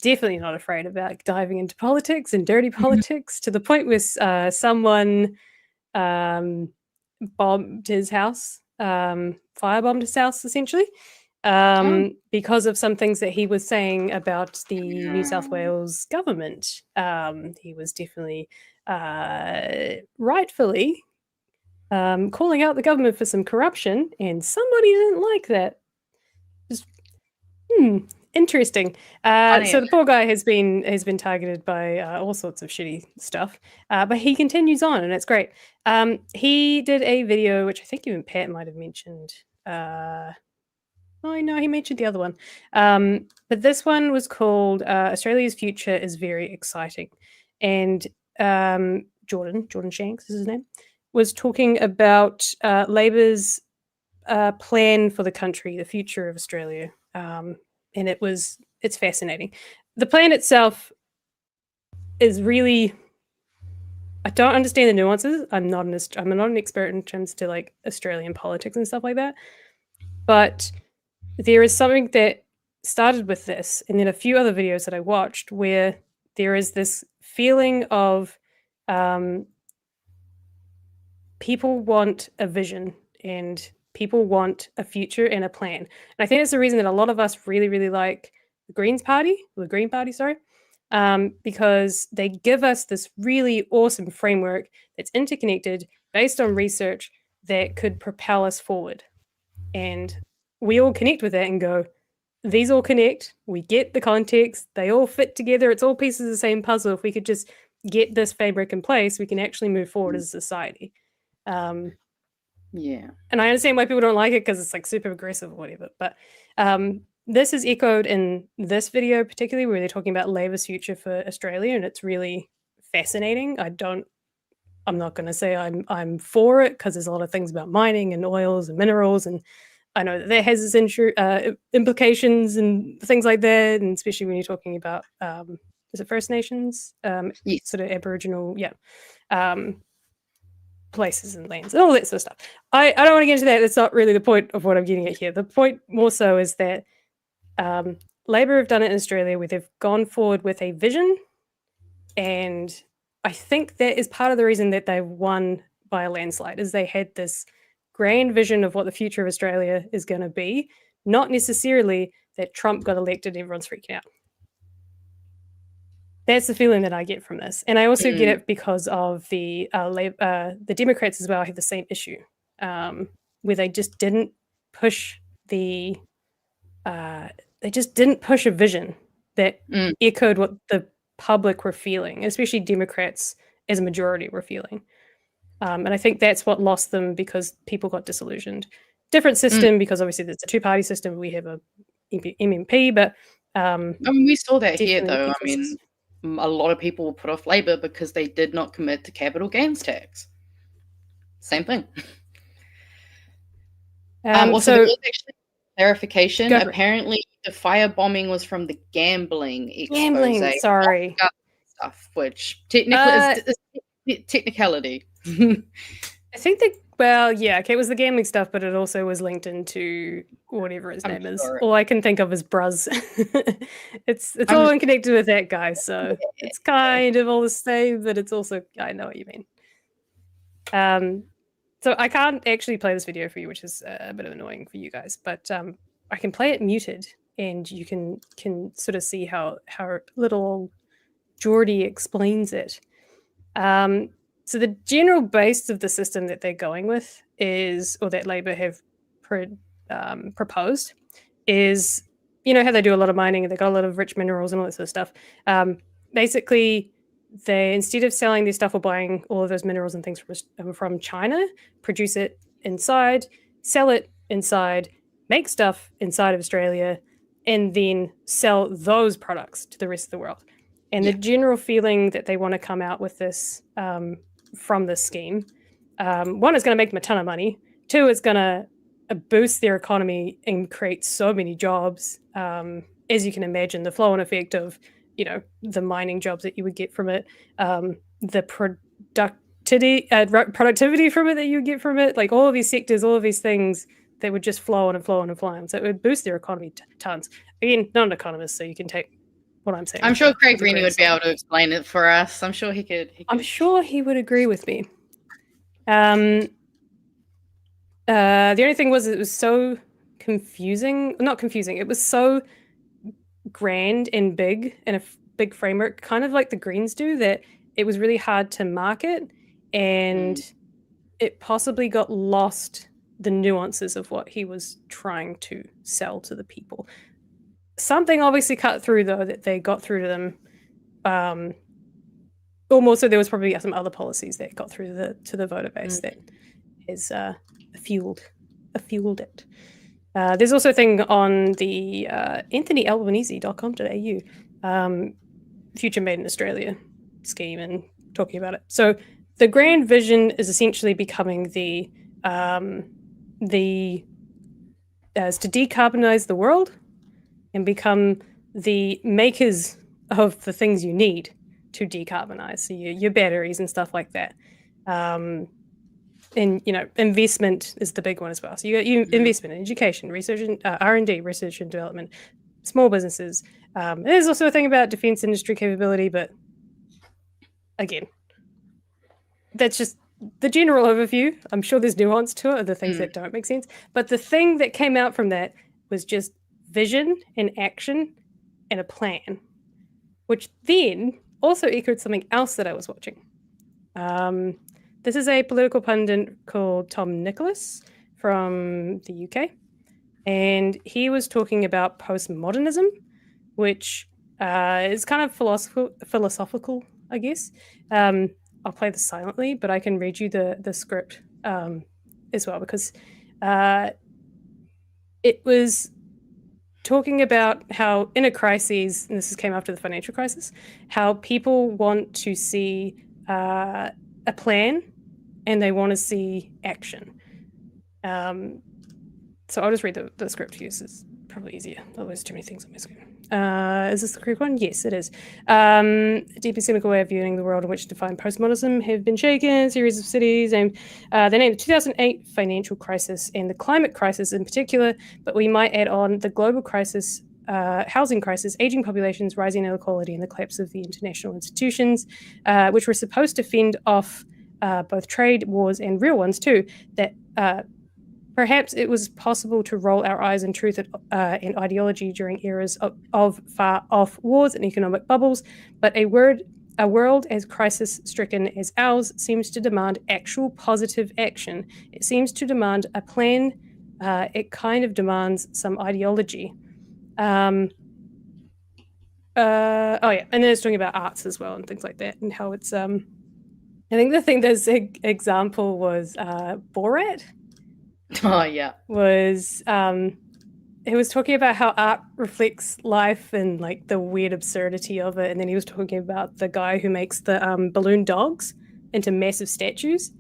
Definitely not afraid about diving into politics and dirty politics to the point where someone bombed his house, firebombed his house, essentially, because of some things that he was saying about the New South Wales government. He was definitely rightfully calling out the government for some corruption, and somebody didn't like that. Just, interesting. So the poor guy has been targeted by all sorts of shitty stuff, but he continues on, and it's great. He did a video, which I think even Pat might have mentioned. Oh, no, he mentioned the other one. But this one was called Australia's Future is Very Exciting. And Jordan Shanks is his name, was talking about Labor's plan for the country, the future of Australia. And it's fascinating. The plan itself is really, I don't understand the nuances. I'm not an expert in terms to like Australian politics and stuff like that. But there is something that started with this, and then a few other videos that I watched where there is this feeling of people want a vision and people want a future and a plan. And I think that's the reason that a lot of us really, really like the Green Party, because they give us this really awesome framework that's interconnected based on research that could propel us forward. And we all connect with that and go, these all connect. We get the context. They all fit together. It's all pieces of the same puzzle. If we could just get this fabric in place, we can actually move forward as a society. Yeah. And I understand why people don't like it because it's like super aggressive or whatever. But this is echoed in this video, particularly where they're talking about Labor's future for Australia. And it's really fascinating. I'm not going to say I'm for it because there's a lot of things about mining and oils and minerals, and I know that has its implications and things like that, and especially when you're talking about is it First Nations, yes. Sort of Aboriginal, places and lands and all that sort of stuff. I don't want to get into that. That's not really the point of what I'm getting at here. The point more so is that Labor have done it in Australia where they've gone forward with a vision, and I think that is part of the reason that they won by a landslide, is they had this grand vision of what the future of Australia is going to be, not necessarily that Trump got elected and everyone's freaking out. That's the feeling that I get from this. And I also get it because of the Democrats as well have the same issue, where they just didn't push a vision that echoed what the public were feeling, especially Democrats as a majority were feeling. And I think that's what lost them, because people got disillusioned. Different system, because obviously it's a two-party system. We have a MMP, but I mean, we saw that here, though. I mean, a lot of people put off Labor because they did not commit to capital gains tax. Same thing. Also, there was actually clarification. Apparently, the firebombing was from the gambling expose. Sorry. Stuff, which technically technicality. I think that, well, yeah, okay, it was the gambling stuff, but it also was linked into whatever his name is. sure. All I can think of is Bruz. it's all connected with that guy, so it's kind of all the same, but it's also, I know what you mean. So I can't actually play this video for you, which is a bit annoying for you guys, but I can play it muted, and you can sort of see how little Geordie explains it. So the general base of the system that they're going with is, or that Labor have proposed, is, you know how they do a lot of mining and they got a lot of rich minerals and all that sort of stuff. Basically, they, instead of selling their stuff or buying all of those minerals and things from China, produce it inside, sell it inside, make stuff inside of Australia, and then sell those products to the rest of the world. And the general feeling that they want to come out with this from this scheme, one, is going to make them a ton of money. Two, it's going to boost their economy and create so many jobs. As you can imagine, the flow-on effect of, you know, the mining jobs that you would get from it, the productivity from it that you would get from it, like all of these sectors, all of these things, they would just flow on and flow on and fly on. So it would boost their economy tons. Again, not an economist, so you can take what I'm saying. I'm sure Craig Rennie would be able to explain it for us. I'm sure he could. I'm sure he would agree with me. The only thing was, it was so confusing. Not confusing. It was so grand and big in a big framework, kind of like the Greens do, that it was really hard to market, and it possibly got lost the nuances of what he was trying to sell to the people. Something obviously cut through, though, that they got through to them. Or more so, there was probably some other policies that got through to the voter base that has fueled it. There's also a thing on the anthonyalbanese.com.au, Future Made in Australia scheme, and talking about it. So the grand vision is essentially becoming is to decarbonize the world and become the makers of the things you need to decarbonize, so your batteries and stuff like that. And, you know, investment is the big one as well. So you investment in education, research, and R&D, research and development, small businesses. There's also a thing about defense industry capability, but again, that's just the general overview. I'm sure there's nuance to it, or the things that don't make sense. But the thing that came out from that was just vision and action and a plan, which then also echoed something else that I was watching. This is a political pundit called Tom Nicholas from the UK, and he was talking about postmodernism, which is kind of philosophical, I guess. I'll play this silently, but I can read you the script as well, because it was talking about how in a crisis, and this came after the financial crisis, how people want to see a plan and they want to see action. So I'll just read the script to you. This is probably easier. Otherwise, too many things on my screen. Is this the correct one? Yes, it is. A deeply cynical way of viewing the world in which to define postmodernism have been shaken. A series of cities, and they named the 2008 financial crisis and the climate crisis in particular, but we might add on the global crisis, housing crisis, aging populations, rising inequality, and the collapse of the international institutions, which were supposed to fend off both trade wars and real ones too, that perhaps it was possible to roll our eyes in truth and ideology during eras of far-off wars and economic bubbles, but a world as crisis-stricken as ours seems to demand actual positive action. It seems to demand a plan. It kind of demands some ideology. And then it's talking about arts as well and things like that, and how it's I think the thing that's example was Borat. Oh yeah. Was he was talking about how art reflects life and like the weird absurdity of it, and then he was talking about the guy who makes the balloon dogs into massive statues.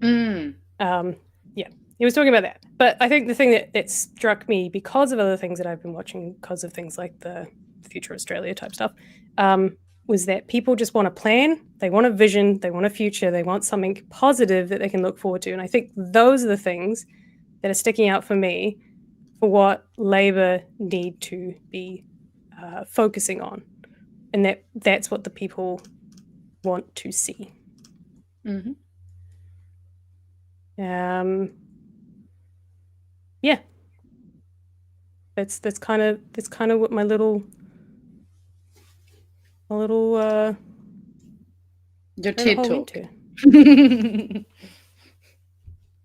He was talking about that. But I think the thing that struck me, because of other things that I've been watching, because of things like the Future Australia type stuff, was that people just want a plan, they want a vision, they want a future, they want something positive that they can look forward to. And I think those are the things that are sticking out for me for what Labour need to be focusing on. And that's what the people want to see. Mm-hmm. Yeah. That's kind of what my little your TED talk.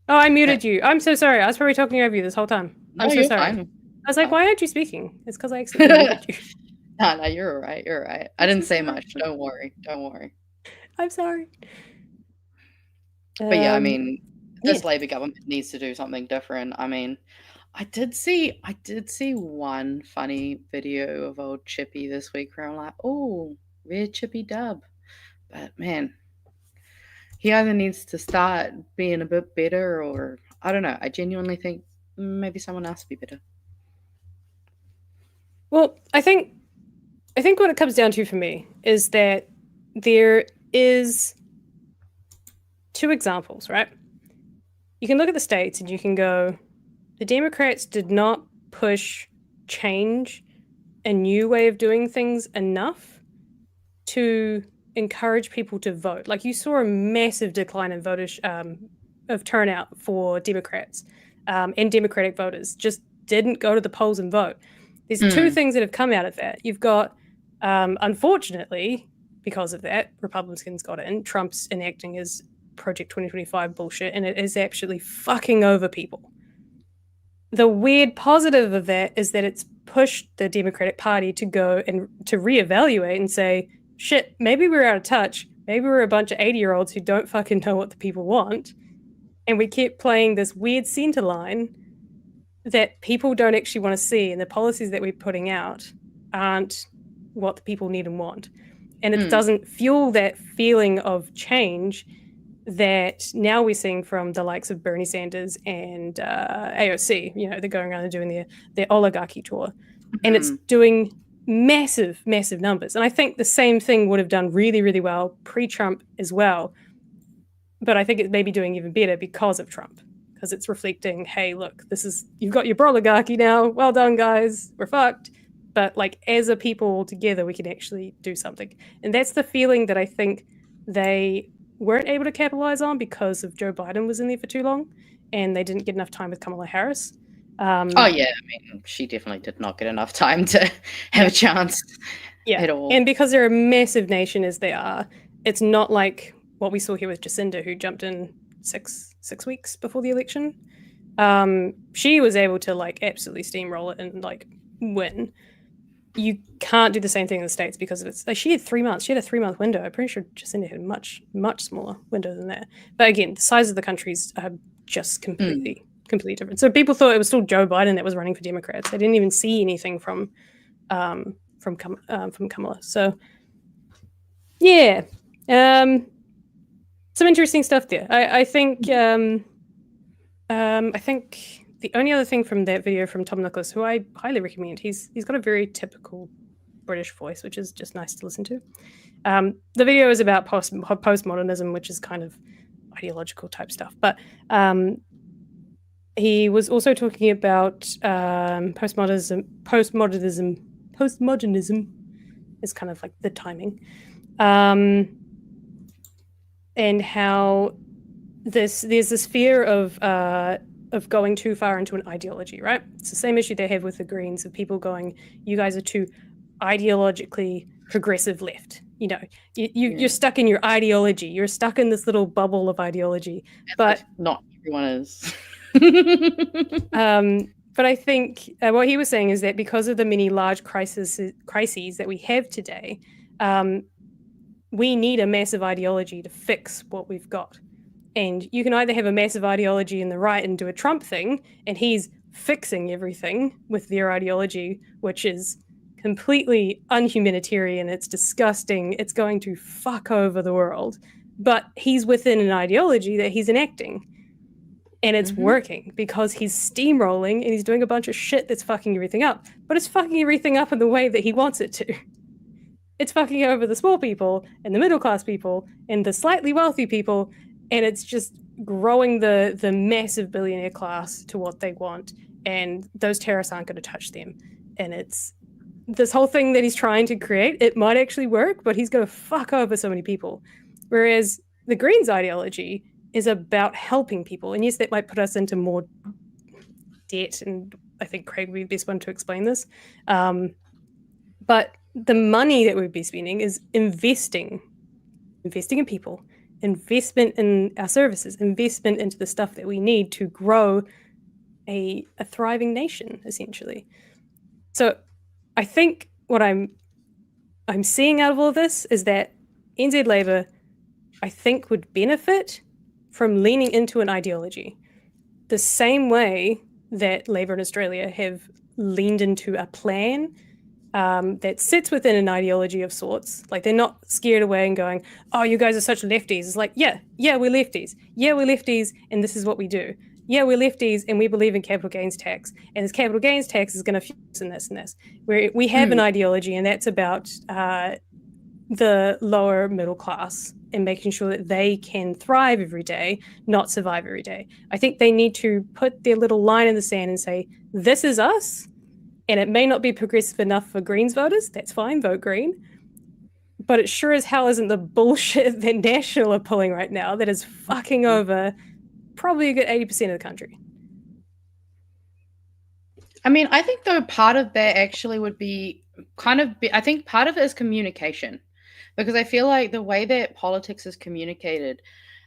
Oh, I muted you. I'm so sorry. I was probably talking over you this whole time. I'm so sorry. Fine. I was like, why aren't you speaking? It's because I accidentally muted you. No, you're all right. You're all right. I didn't say much. Don't worry. I'm sorry. But yeah, I mean, this Labour government needs to do something different. I mean, I did see one funny video of old Chippy this week where I'm like, oh, where's Chippy dub? But man, he either needs to start being a bit better, or I don't know. I genuinely think maybe someone else would be better. Well, I think what it comes down to for me is that there is two examples, right? You can look at the states and you can go, the Democrats did not push change, a new way of doing things enough to encourage people to vote. Like, you saw a massive decline in voters of turnout for Democrats, and Democratic voters just didn't go to the polls and vote. There's two things that have come out of that. You've got, unfortunately, because of that, Republicans got in. Trump's enacting his Project 2025 bullshit, and it is actually fucking over people. The weird positive of that is that it's pushed the Democratic Party to go and to reevaluate and say, shit, maybe we're out of touch. Maybe we're a bunch of 80-year-olds who don't fucking know what the people want. And we keep playing this weird center line that people don't actually want to see, and the policies that we're putting out aren't what the people need and want. And it doesn't fuel that feeling of change that now we're seeing from the likes of Bernie Sanders and AOC. You know, they're going around and doing their oligarchy tour. And it's doing massive, massive numbers. And I think the same thing would have done really, really well pre-Trump as well. But I think it may be doing even better because of Trump. Because it's reflecting, hey, look, you've got your oligarchy now. Well done, guys. We're fucked. But like, as a people all together, we can actually do something. And that's the feeling that I think they weren't able to capitalize on because of Joe Biden was in there for too long, and they didn't get enough time with Kamala Harris. Oh yeah, I mean, she definitely did not get enough time to have a chance at all. And because they're a massive nation as they are, it's not like what we saw here with Jacinda, who jumped in six weeks before the election. She was able to like absolutely steamroll it and like win. You can't do the same thing in the States because of it's like, she had 3 months. She had a 3-month window. I'm pretty sure Jacinda had a much, much smaller window than that. But again, the size of the countries are just completely different. So people thought it was still Joe Biden that was running for Democrats. They didn't even see anything from Kamala. So yeah, some interesting stuff there. I think the only other thing from that video from Tom Nicholas, who I highly recommend, he's got a very typical British voice, which is just nice to listen to. The video is about postmodernism, which is kind of ideological type stuff. But he was also talking about postmodernism is kind of like the timing. And how there's this fear of going too far into an ideology, right? It's the same issue they have with the Greens, of people going, you guys are too ideologically progressive left. You know, you're stuck in your ideology. You're stuck in this little bubble of ideology. But not everyone is. But I think what he was saying is that because of the many large crises that we have today, we need a massive ideology to fix what we've got. And you can either have a massive ideology in the right and do a Trump thing, and he's fixing everything with their ideology, which is completely unhumanitarian, it's disgusting, it's going to fuck over the world. But he's within an ideology that he's enacting. And it's working because he's steamrolling and he's doing a bunch of shit that's fucking everything up. But it's fucking everything up in the way that he wants it to. it's fucking over the small people and the middle class people and the slightly wealthy people, and it's just growing the massive billionaire class to what they want, and those terrorists aren't going to touch them. And it's this whole thing that he's trying to create. It might actually work, but he's going to fuck over so many people. Whereas the Greens ideology is about helping people, and yes, that might put us into more debt, and I think Craig would be the best one to explain this. But the money that we'd be spending is investing in people, investment in our services, investment into the stuff that we need to grow a thriving nation, essentially. So I think what I'm seeing out of all of this is that NZ Labour, I think, would benefit from leaning into an ideology the same way that Labour in Australia have leaned into a plan that sits within an ideology of sorts. Like, they're not scared away and going, oh, you guys are such lefties. It's like, yeah, we're lefties. Yeah, we're lefties, and this is what we do. Yeah, we're lefties, and we believe in capital gains tax. And this capital gains tax is going to fix in this and this. We have an ideology, and that's about the lower middle class and making sure that they can thrive every day, not survive every day. I think they need to put their little line in the sand and say, this is us. And it may not be progressive enough for Greens voters. That's fine, vote Green. But it sure as hell isn't the bullshit that National are pulling right now that is fucking over probably a good 80% of the country. I mean, I think, though, part of that actually would be I think part of it is communication. Because I feel like the way that politics is communicated,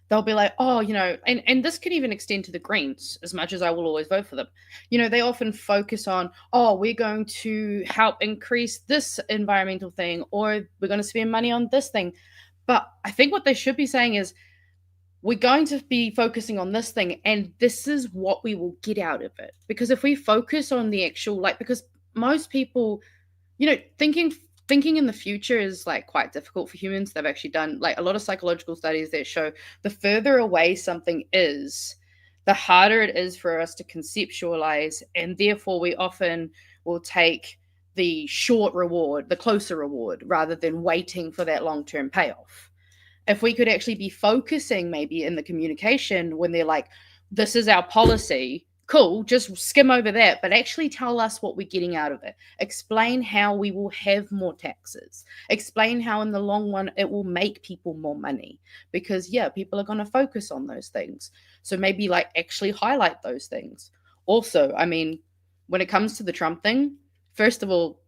they'll be like, oh, and this can even extend to the Greens, as much as I will always vote for them. They often focus on, oh, we're going to help increase this environmental thing, or we're going to spend money on this thing. But I think what they should be saying is, we're going to be focusing on this thing, and this is what we will get out of it. Because if we focus on the actual, because most people, thinking in the future is quite difficult for humans. They've actually done a lot of psychological studies that show the further away something is, the harder it is for us to conceptualize, and therefore we often will take the short reward, the closer reward, rather than waiting for that long-term payoff. If we could actually be focusing maybe in the communication when they're like, this is our policy, cool, just skim over that, but actually tell us what we're getting out of it. Explain how we will have more taxes. Explain how in the long run it will make people more money. Because, people are going to focus on those things. So maybe actually highlight those things. Also, I mean, when it comes to the Trump thing, first of all,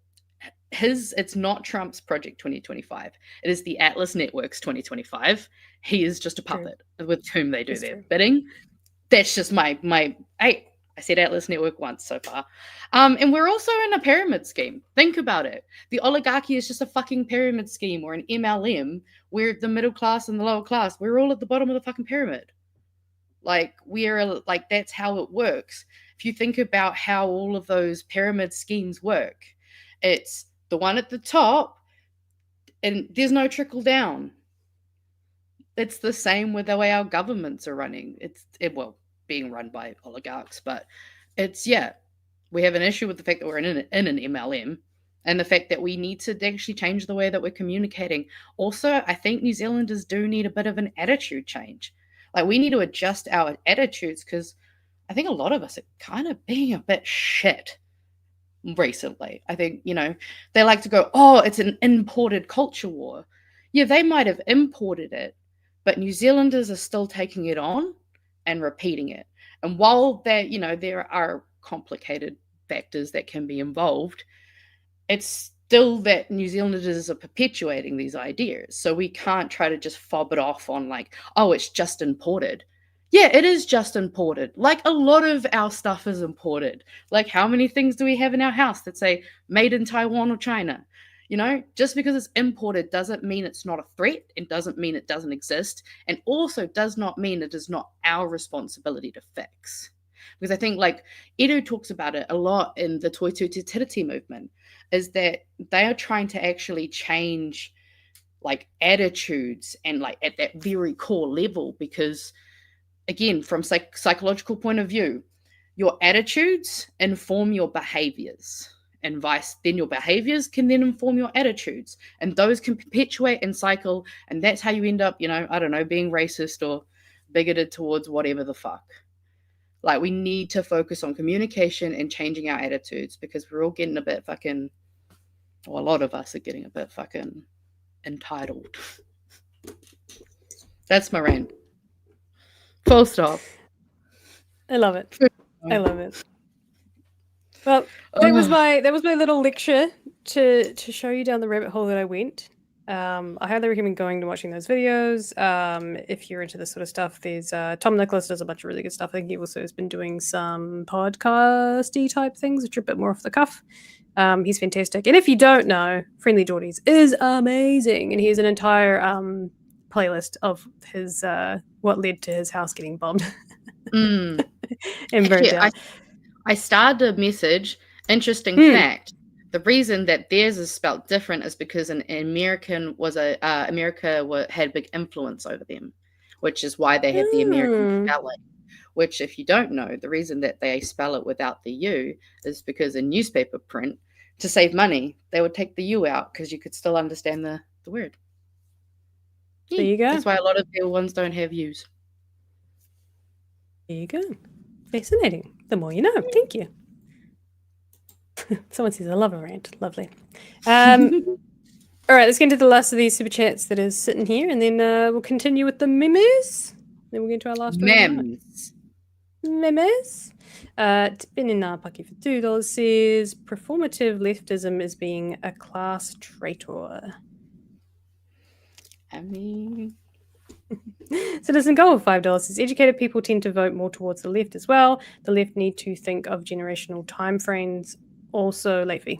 it's not Trump's Project 2025. It is the Atlas Network's 2025. He is just a puppet with whom they do their bidding. That's just my hey, I said Atlas Network once so far. And we're also in a pyramid scheme. Think about it. The oligarchy is just a fucking pyramid scheme, or an MLM, where the middle class and the lower class, we're all at the bottom of the fucking pyramid. That's how it works. If you think about how all of those pyramid schemes work, it's the one at the top, and there's no trickle down. It's the same with the way our governments are running. Being run by oligarchs, but we have an issue with the fact that we're in an MLM, and the fact that we need to actually change the way that we're communicating. Also, I think New Zealanders do need a bit of an attitude change. We need to adjust our attitudes, because I think a lot of us are kind of being a bit shit recently. I think, they like to go, oh, it's an imported culture war. Yeah, they might have imported it, but New Zealanders are still taking it on and repeating it. And while there are complicated factors that can be involved, it's still that New Zealanders are perpetuating these ideas. So we can't try to just fob it off on oh, it's just imported. Yeah, it is just imported. A lot of our stuff is imported. How many things do we have in our house that say made in Taiwan or China? Just because it's imported doesn't mean it's not a threat. It doesn't mean it doesn't exist. And also does not mean it is not our responsibility to fix. Because I think Edo talks about it a lot in the Toi Tū movement, is that they are trying to actually change attitudes and at that very core level, because again, from psychological point of view, your attitudes inform your behaviors. and vice, then your behaviors can then inform your attitudes, and those can perpetuate and cycle, and that's how you end up, I don't know, being racist or bigoted towards whatever the fuck. Like, we need to focus on communication and changing our attitudes, because we're all getting a bit fucking, well, a lot of us are getting a bit fucking entitled. That's my rant. Full stop. I love it. I love it. Well, that was my little lecture to show you down the rabbit hole that I went. I highly recommend going and watching those videos. If you're into this sort of stuff, there's Tom Nicholas does a bunch of really good stuff. I think he also has been doing some podcasty type things, which are a bit more off the cuff. He's fantastic. And if you don't know, Friendly Geordies is amazing. And he has an entire playlist of his what led to his house getting bombed. And burned down. I started a message. Interesting fact. The reason that theirs is spelt different is because America had big influence over them, which is why they have the American spelling. Which, if you don't know, the reason that they spell it without the U is because in newspaper print, to save money, they would take the U out because you could still understand the word. There you go. That's why a lot of their ones don't have U's. There you go. Fascinating. The more you know. Thank you. Someone says, I love a rant. Lovely. All right, let's get into the last of these super chats that is sitting here, and then we'll continue with the memes. Then we'll get into our last memes. Memes. Spinning our Pucky for $2 says, performative leftism is being a class traitor. I mean... Citizen Gold with $5 says, educated people tend to vote more towards the left as well. The left need to think of generational timeframes. Also late fee.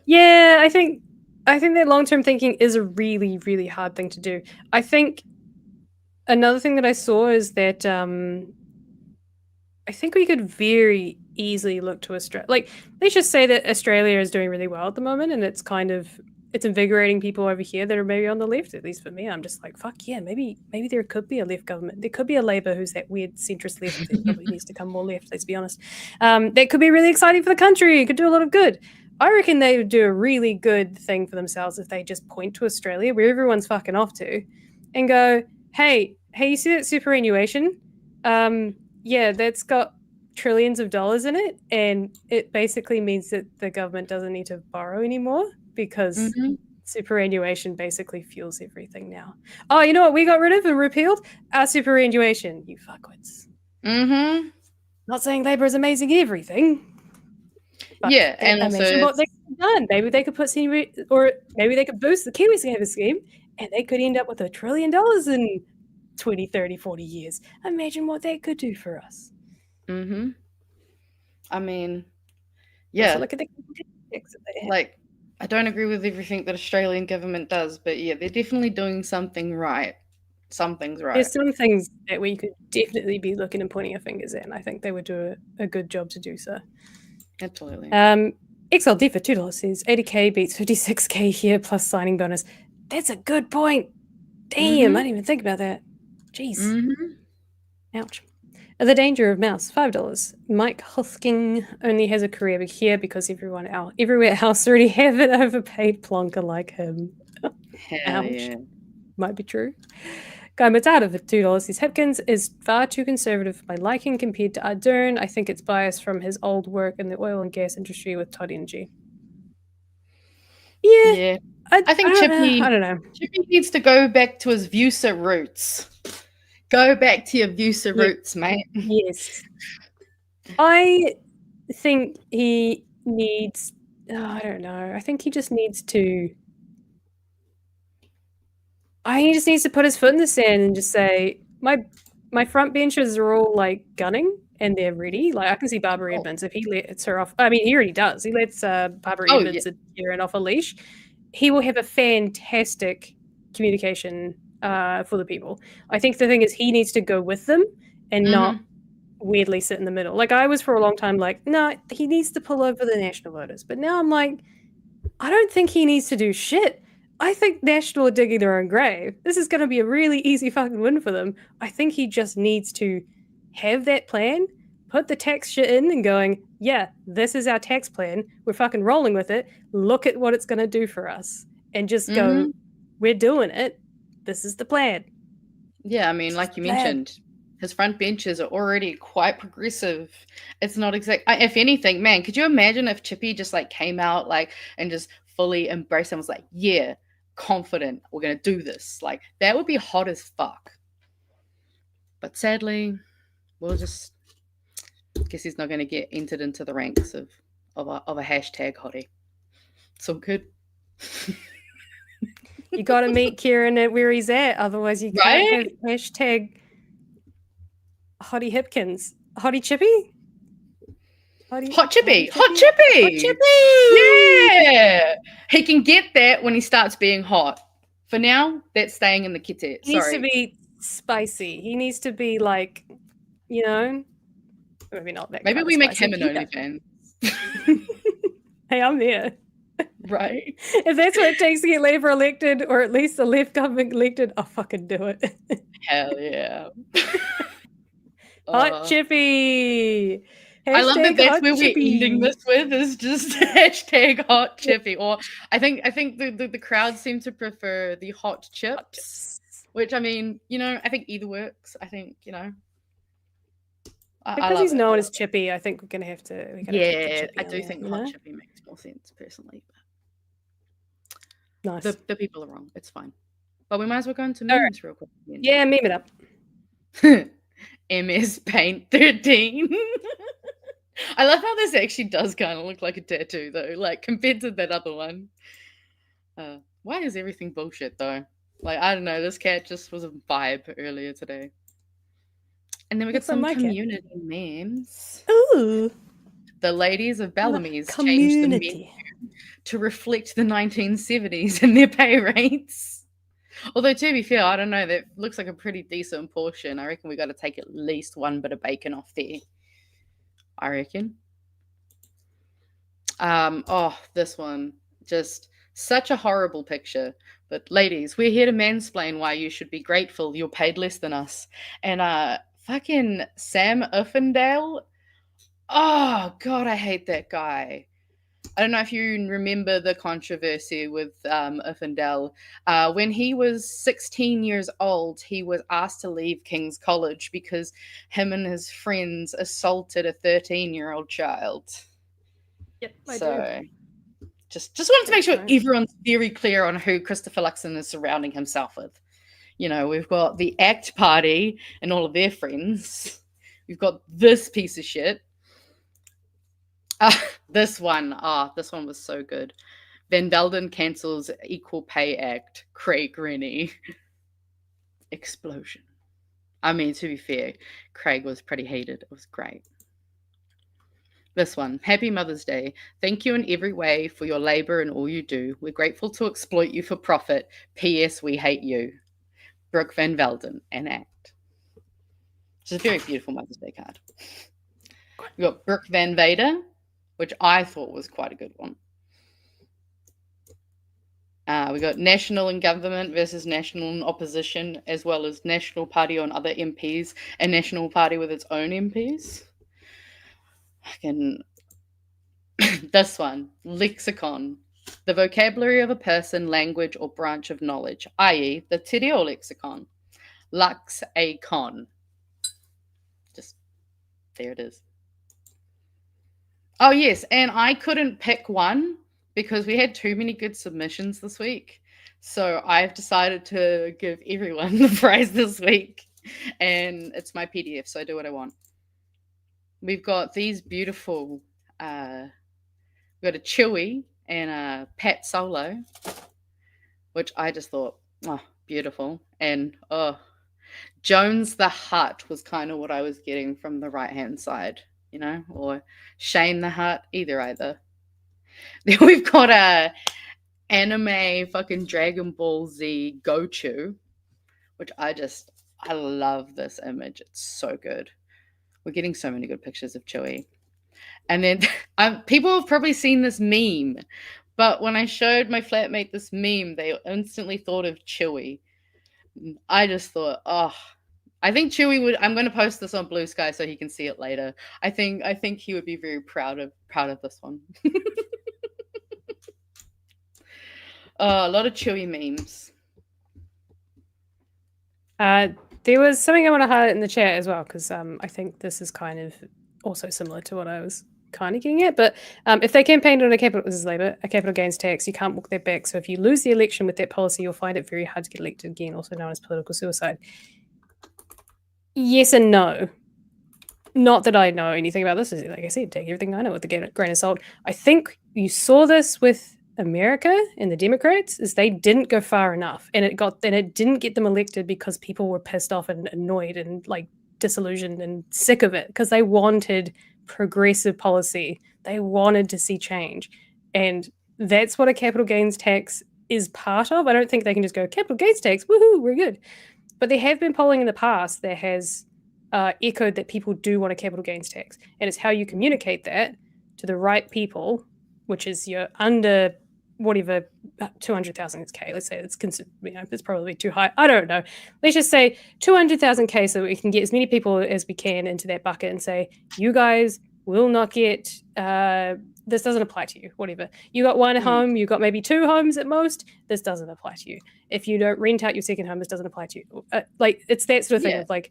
Yeah, I think that long-term thinking is a really, really hard thing to do. I think another thing that I saw is that I think we could very easily look to Australia. Like, let's just say that Australia is doing really well at the moment, and it's invigorating people over here that are maybe on the left. At least for me, I'm just like, fuck yeah, maybe there could be a left government. There could be a Labour who's that weird centrist left that probably needs to come more left, let's be honest. That could be really exciting for the country. It could do a lot of good. I reckon they would do a really good thing for themselves if they just point to Australia, where everyone's fucking off to, and go, hey, you see that superannuation? Yeah, that's got trillions of dollars in it, and it basically means that the government doesn't need to borrow anymore, because superannuation basically fuels everything now. Oh, you know what we got rid of and repealed? Our superannuation, you fuckwits. Not saying Labour is amazing at everything. Yeah, and imagine what they could have done. Maybe they could put or maybe they could boost the Kiwi Saver scheme, and they could end up with $1 trillion in 20, 30, 40 years. Imagine what that could do for us. I mean, yeah. So look at the like, I don't agree with everything that Australian government does, but yeah, they're definitely doing something right. Something's right. There's some things that we could definitely be looking and pointing our fingers at, and I think they would do a good job to do so. Absolutely. XLD for $2 says 80k beats 56k here plus signing bonus. That's a good point. Damn, I didn't even think about that. Jeez. Ouch. The Danger of Mouse, $5. Mike Hosking only has a career here because everywhere else already have an overpaid plonker like him. Hell yeah. Might be true. Guy Matata for $2 says Hipkins is far too conservative for my liking compared to Ardern. I think it's biased from his old work in the oil and gas industry with Todd Energy. Yeah. I think Chippy, I don't know. Chippy needs to go back to his Vusa roots. Go back to your Vusa roots, mate. Yes. I think he needs... I don't know. I think he just needs to... he just needs to put his foot in the sand and just say, my front benchers are all, like, gunning and they're ready. Like, I can see Barbara Edmonds, if he lets her off... I mean, he already does. He lets Barbara Edmonds and Kieran off a leash. He will have a fantastic communication for the people. I think the thing is he needs to go with them and not weirdly sit in the middle. Like, I was for a long time like, no, he needs to pull over the national voters. But now I'm like, I don't think he needs to do shit. I think National are digging their own grave. This is going to be a really easy fucking win for them. I think he just needs to have that plan, put the tax shit in and going, yeah, this is our tax plan. We're fucking rolling with it. Look at what it's going to do for us. And just go, we're doing it. This is the plan. Yeah, I mean, like you mentioned, his front benches are already quite progressive. It's not exact. If anything, man, could you imagine if Chippy just like came out like and just fully embraced and was like, yeah, confident, we're going to do this. Like, that would be hot as fuck. But sadly, we'll just guess he's not going to get entered into the ranks of a hashtag hottie. So good. You got to meet Kieran at where he's at. Otherwise, you can't have hashtag Hottie Hipkins. Hottie Chippy? Hot Chippy! Hot Chippy! Hot Chippy! Yeah! He can get that when he starts being hot. For now, that's staying in the kitty. He needs to be spicy. He needs to be like, you know, maybe not that. Maybe we make him an OnlyFans. Hey, I'm there. Right? If that's what it takes to get Labour elected, or at least the left government elected, I'll fucking do it. Hell yeah. Hot Chippy. I love that that's where we're ending this with, is just hashtag hot Chippy. Or I think the crowd seem to prefer the hot chips, which, I mean, you know, I think either works. I think, you know. Because he's known as Chippy, I think we're going to have to. Yeah, I do think hot Chippy makes more sense, personally. Nice. The people are wrong. It's fine. But we might as well go into memes real quick. Yeah, meme it up. MS Paint 13. I love how this actually does kind of look like a tattoo, though, like compared to that other one. Why is everything bullshit, though? Like, I don't know. This cat just was a vibe earlier today. And then we got some community memes. Ooh. The ladies of Bellamy's changed the menu to reflect the 1970s and their pay rates. Although, to be fair, I don't know. That looks like a pretty decent portion. I reckon we got to take at least one bit of bacon off there. I reckon. Oh, this one. Just such a horrible picture. But ladies, we're here to mansplain why you should be grateful you're paid less than us. And fucking Sam Uffendale. Oh, God, I hate that guy. I don't know if you remember the controversy with Uffendale. When he was 16 years old, he was asked to leave King's College because him and his friends assaulted a 13-year-old child. Yep, I do. Just wanted to make sure everyone's very clear on who Christopher Luxon is surrounding himself with. You know, we've got the ACT Party and all of their friends. We've got this piece of shit. This one was so good. Van Velden cancels Equal Pay Act. Craig Rennie. Explosion. I mean, to be fair, Craig was pretty heated. It was great. This one. Happy Mother's Day. Thank you in every way for your labor and all you do. We're grateful to exploit you for profit. P.S. We hate you. Brooke Van Velden and ACT. Which is a very beautiful Mother's Day card. We got Brooke Van Vader, which I thought was quite a good one. We got National and Government versus National and Opposition, as well as National Party on other MPs and National Party with its own MPs. This one, lexicon. The vocabulary of a person, language, or branch of knowledge, i.e. the te reo lexicon. Lux a con. Just, there it is. Oh, yes, and I couldn't pick one because we had too many good submissions this week. So I've decided to give everyone the prize this week. And it's my PDF, so I do what I want. We've got these beautiful, we've got a Chewie and a Pat Solo, which I just thought, oh, beautiful. And, oh, Jones the Hutt was kind of what I was getting from the right-hand side, you know, or Shane the Hutt, either. Then we've got a anime fucking Dragon Ball Z Gochu, which I love this image. It's so good. We're getting so many good pictures of Chewie. And then people have probably seen this meme, but when I showed my flatmate this meme, they instantly thought of Chewie. I just thought, oh, I think Chewie would. I'm going to post this on Blue Sky so he can see it later. I think he would be very proud of this one. A lot of Chewie memes. There was something I want to highlight in the chat as well, because I think this is kind of also similar to what I was kind of getting at. But if they campaigned on a capital gains tax, you can't walk that back. So if you lose the election with that policy, you'll find it very hard to get elected again, also known as political suicide. Yes and no. Not that I know anything about this. Like I said, take everything I know with a grain of salt. I think you saw this with America and the Democrats, is they didn't go far enough, and it didn't get them elected because people were pissed off and annoyed and like disillusioned and sick of it, because they wanted progressive policy. They wanted to see change, and that's what a capital gains tax is part of. I don't think they can just go capital gains tax, woohoo, we're good. But there have been polling in the past that has echoed that people do want a capital gains tax, and it's how you communicate that to the right people, which is you're under whatever 200,000 is K. Let's say it's probably too high. I don't know. Let's just say 200,000 K, so we can get as many people as we can into that bucket and say, you guys will not get. This doesn't apply to you. Whatever. You got one home. You got maybe two homes at most. This doesn't apply to you. If you don't rent out your second home, this doesn't apply to you. Like it's that sort of thing. Of like,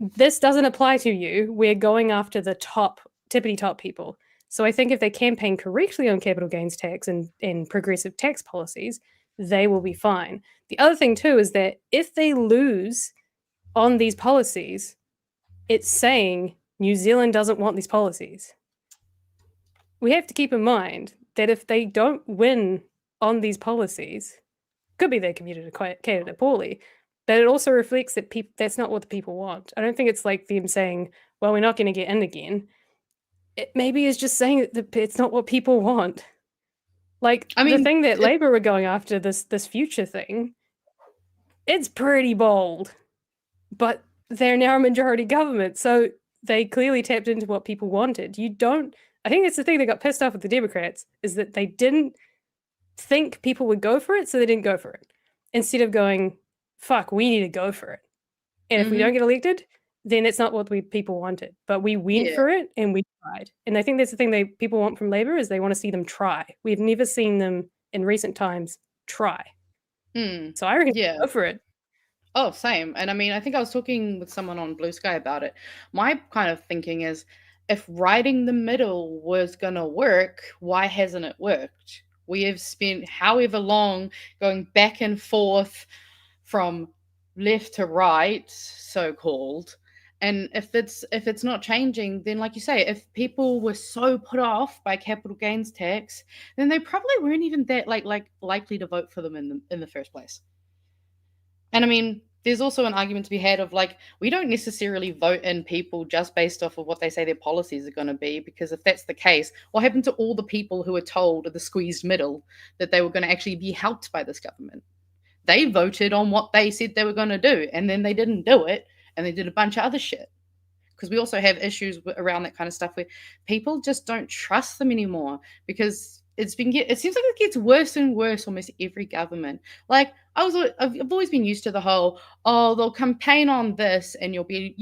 this doesn't apply to you. We're going after the tippity top people. So I think if they campaign correctly on capital gains tax and progressive tax policies, they will be fine. The other thing too is that if they lose on these policies, it's saying New Zealand doesn't want these policies. We have to keep in mind that if they don't win on these policies, could be they communicated it poorly, but it also reflects that that's not what the people want. I don't think it's like them saying, well, we're not going to get in again. It maybe is just saying that it's not what people want. Like, the thing that Labour were going after, this future thing, it's pretty bold, but they're now a majority government, so they clearly tapped into what people wanted. I think that's the thing that got pissed off with the Democrats, is that they didn't think people would go for it, so they didn't go for it. Instead of going, fuck, we need to go for it. And if we don't get elected, then it's not what people wanted. But we went for it and we tried. And I think that's the thing people want from Labour, is they want to see them try. We've never seen them in recent times try. So I reckon go for it. Oh, same. And I mean, I think I was talking with someone on Blue Sky about it. My kind of thinking is, if riding the middle was going to work, why hasn't it worked? We have spent however long going back and forth from left to right, so-called. And if it's not changing, then like you say, if people were so put off by capital gains tax, then they probably weren't even that likely to vote for them in the first place. And I mean, there's also an argument to be had of like, we don't necessarily vote in people just based off of what they say their policies are going to be, because if that's the case, what happened to all the people who were told the squeezed middle that they were going to actually be helped by this government? They voted on what they said they were going to do, and then they didn't do it, and they did a bunch of other shit. Because we also have issues around that kind of stuff where people just don't trust them anymore, because it seems like it gets worse and worse almost every government. Like, I've always been used to the whole, they'll campaign on this and you'll be,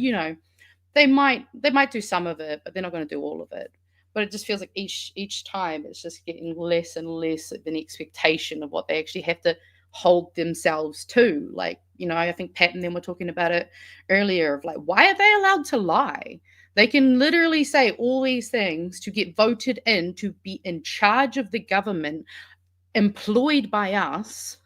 they might do some of it, but they're not going to do all of it. But it just feels like each time it's just getting less and less of an expectation of what they actually have to hold themselves to. Like, I think Pat and them were talking about it earlier of like, why are they allowed to lie? They can literally say all these things to get voted in to be in charge of the government, employed by us.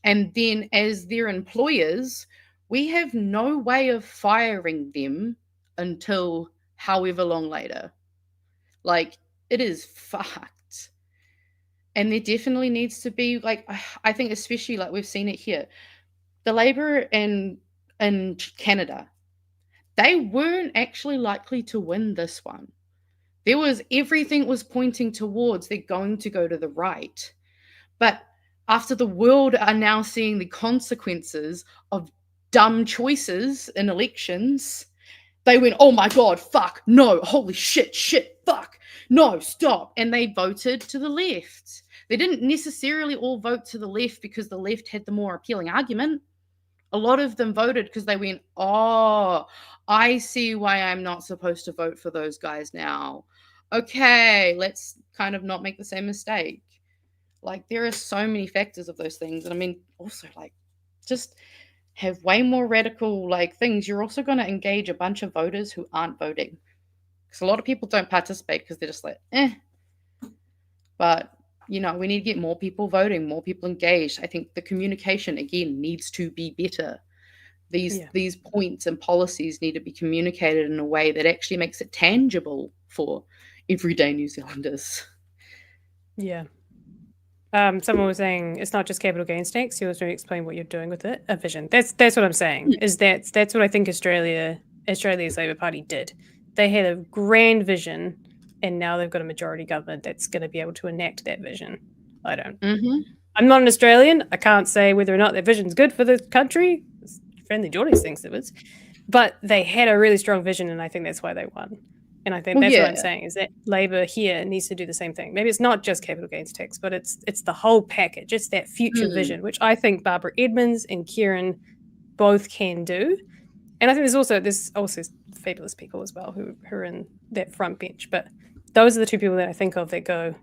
And then as their employers, we have no way of firing them until however long later. Like, it is fucked. And there definitely needs to be, like, I think especially like we've seen it here, the Labour in Canada, they weren't actually likely to win this one. Everything was pointing towards they're going to go to the right. But after the world are now seeing the consequences of dumb choices in elections, they went, oh my God, fuck, no, holy shit, fuck, no, stop. And they voted to the left. They didn't necessarily all vote to the left because the left had the more appealing argument. A lot of them voted because they went, oh, I see why I'm not supposed to vote for those guys now. Okay, let's kind of not make the same mistake. Like, there are so many factors of those things. And I mean, also, like, just have way more radical, like, things. You're also going to engage a bunch of voters who aren't voting. Because a lot of people don't participate because they're just like, eh. But, you know, we need to get more people voting, more people engaged. I think the communication, again, needs to be better. These points and policies need to be communicated in a way that actually makes it tangible for everyday New Zealanders. Yeah. Someone was saying it's not just capital gains tax. You also explain what you're doing with it. A vision. That's what I'm saying. Is that's what I think Australia's Labor Party did. They had a grand vision, and now they've got a majority government that's going to be able to enact that vision. I don't. I'm not an Australian. I can't say whether or not their vision's good for the country. Friendly Geordies thinks it was, but they had a really strong vision, and I think that's why they won. And I think that's what I'm saying, is that Labor here needs to do the same thing. Maybe it's not just capital gains tax, but it's the whole package. It's that future vision, which I think Barbara Edmonds and Kieran both can do. And I think there's also fabulous people as well who are in that front bench. But those are the two people that I think of I go,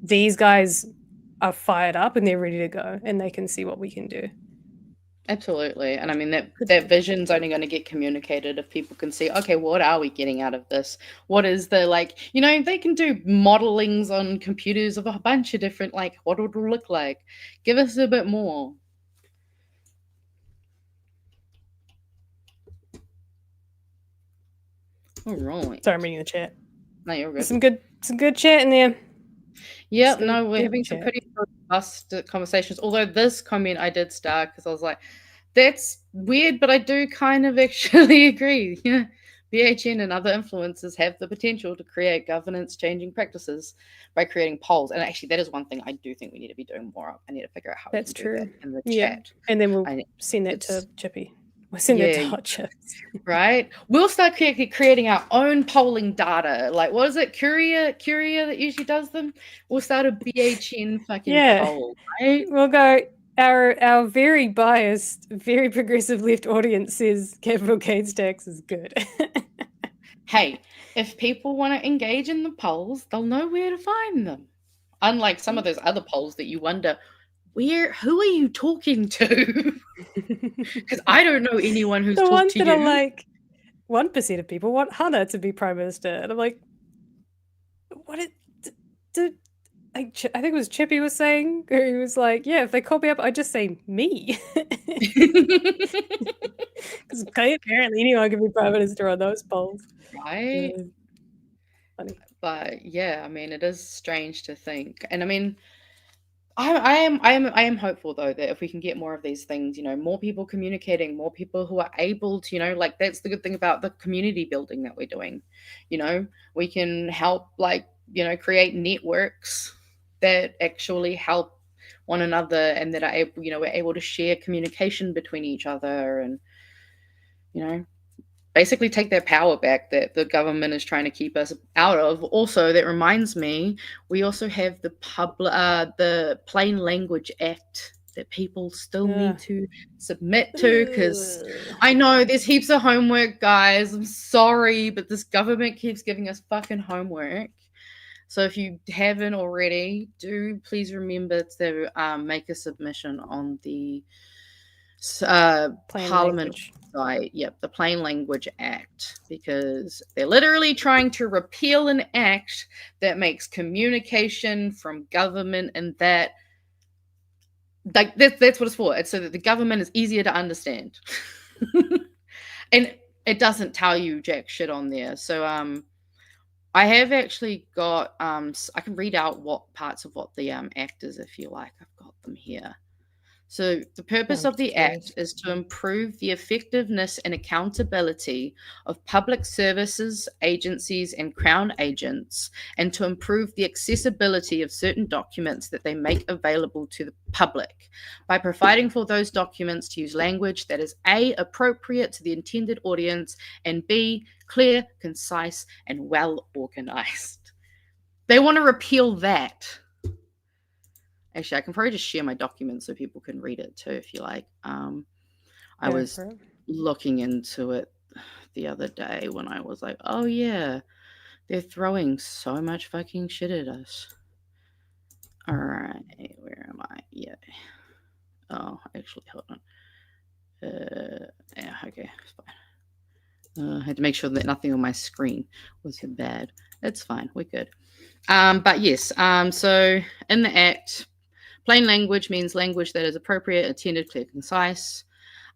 these guys are fired up and they're ready to go, and they can see what we can do. Absolutely. And I mean, that vision's only going to get communicated if people can see, okay, what are we getting out of this? What is the, like, you know, they can do modelings on computers of a bunch of different, like, what it will look like. Give us a bit more. All right. Sorry, I'm reading the chat. No, you're good. Some good chat in there. Yep, no, we're having some pretty robust conversations. Although this comment I did start because I was like, that's weird, but I do kind of actually agree. Yeah, BHN and other influencers have the potential to create governance-changing practices by creating polls. And actually, that is one thing I do think we need to be doing more of. I need to figure out how we can do that in the chat. And then we'll send that to Chippy. We'll send that to Hot Chips. Right? We'll start creating our own polling data. Like, what is it? Courier that usually does them? We'll start a BHN fucking poll, right? We'll go, our very biased, very progressive left audience says capital gains tax is good. Hey, if people want to engage in the polls, they'll know where to find them. Unlike some of those other polls that you wonder, who are you talking to? Because I don't know anyone who's talked to you. The ones that are like, 1% of people want Hannah to be Prime Minister. And I'm like, I think it was Chippy was saying, or he was like, yeah, if they call me up, I just say me. Because apparently anyone can be Prime Minister on those polls. Right? Funny. But yeah, I mean, it is strange to think. And I mean, I am hopeful though that if we can get more of these things, you know, more people communicating, more people who are able to, you know, like, that's the good thing about the community building that we're doing. You know, we can help, like, you know, create networks that actually help one another and that are able, you know, we're able to share communication between each other and, you know, basically take that power back that the government is trying to keep us out of. Also, that reminds me, we also have the Plain Language Act that people still need to submit to, because I know there's heaps of homework, guys. I'm sorry, but this government keeps giving us fucking homework. So if you haven't already, do please remember to make a submission on the Parliament site. Yep, the Plain Language Act, because they're literally trying to repeal an act that makes communication from government and that's what it's for. It's so that the government is easier to understand. And it doesn't tell you jack shit on there. So I have actually got I can read out what parts of what the act is if you like. I've got them here. So the purpose of the Act is to improve the effectiveness and accountability of public services, agencies, and Crown agents, and to improve the accessibility of certain documents that they make available to the public by providing for those documents to use language that is A, appropriate to the intended audience, and B, clear, concise, and well organized. They want to repeal that. Actually, I can probably just share my document so people can read it too, if you like. I Go was for it. looking into it the other day when I was like, oh yeah, they're throwing so much fucking shit at us. All right, where am I? Yeah. Oh, actually, hold on. Yeah, okay, it's fine. I had to make sure that nothing on my screen was bad. It's fine, we're good. But yes, so in the Act, plain language means language that is appropriate, intended, clear, concise.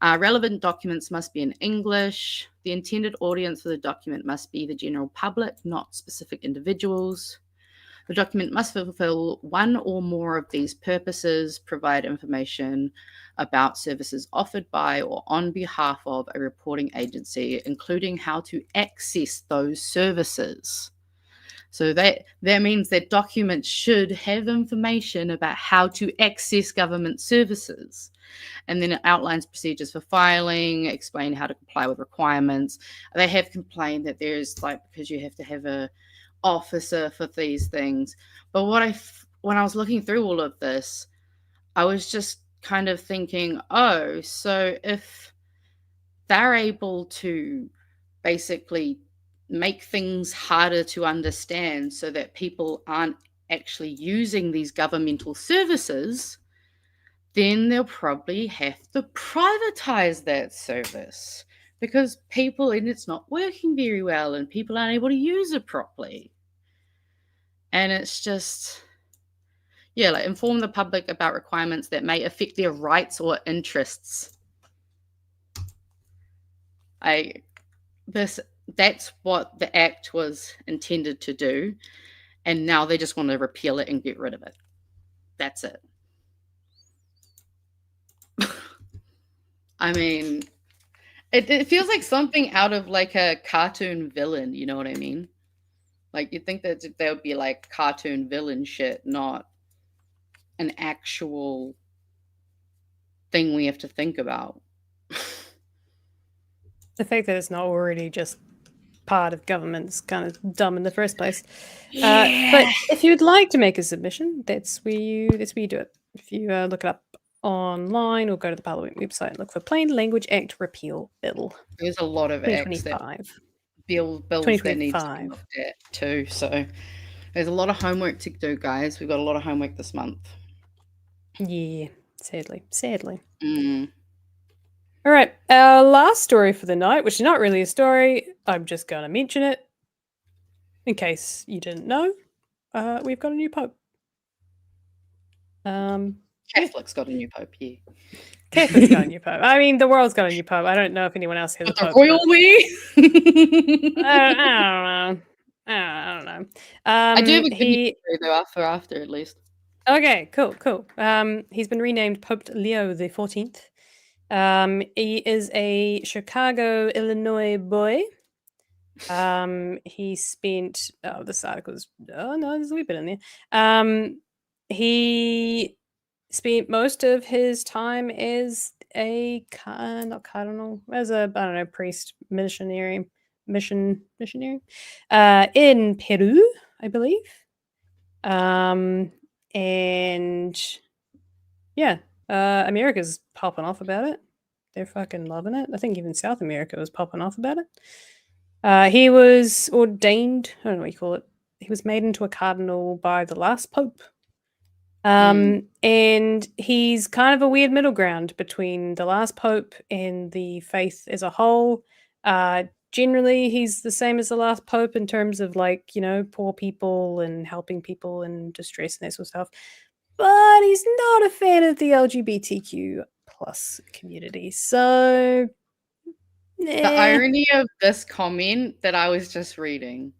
Relevant documents must be in English. The intended audience for the document must be the general public, not specific individuals. The document must fulfill one or more of these purposes, provide information about services offered by or on behalf of a reporting agency, including how to access those services. So that means that documents should have information about how to access government services. And then it outlines procedures for filing, explain how to comply with requirements. They have complained that there's because you have to have a officer for these things. But when I was looking through all of this, I was just kind of thinking, oh, so if they're able to basically make things harder to understand so that people aren't actually using these governmental services, then they'll probably have to privatize that service because it's not working very well and people aren't able to use it properly. And it's just, inform the public about requirements that may affect their rights or interests. That's what the Act was intended to do. And now they just want to repeal it and get rid of it. That's it. I mean, it feels like something out of like a cartoon villain, you know what I mean? Like you'd think that there would be like cartoon villain shit, not an actual thing we have to think about. The fact that it's not already just part of government's kind of dumb in the first place. But if you'd like to make a submission, that's where you do it. If you look it up online or go to the Parliament website and look for Plain Language Act Repeal Bill. There's a lot of acts that bills that need to be looked at too. So there's a lot of homework to do, guys. We've got a lot of homework this month. Yeah, sadly. Mm. All right, our last story for the night, which is not really a story. I'm just going to mention it in case you didn't know. We've got a new pope. Catholics got a new pope, yeah. Catholics got a new pope. I mean, the world's got a new pope. I don't know if anyone else has a pope. Royal we? I don't know. I do have a good news though after at least. Okay, cool. He's been renamed Pope Leo XIV. He is a Chicago, Illinois boy. He spent this article's there's a wee bit in there. He spent most of his time as a not cardinal, as a priest, missionary in Peru, I believe. And yeah, America's popping off about it. They're fucking loving it. I think even South America was popping off about it. He was ordained, I don't know what you call it. He was made into a cardinal by the last pope. And he's kind of a weird middle ground between the last pope and the faith as a whole. Generally, he's the same as the last pope in terms of poor people and helping people in distress and that sort of stuff. But he's not a fan of the LGBTQ plus community. So the irony of this comment that I was just reading.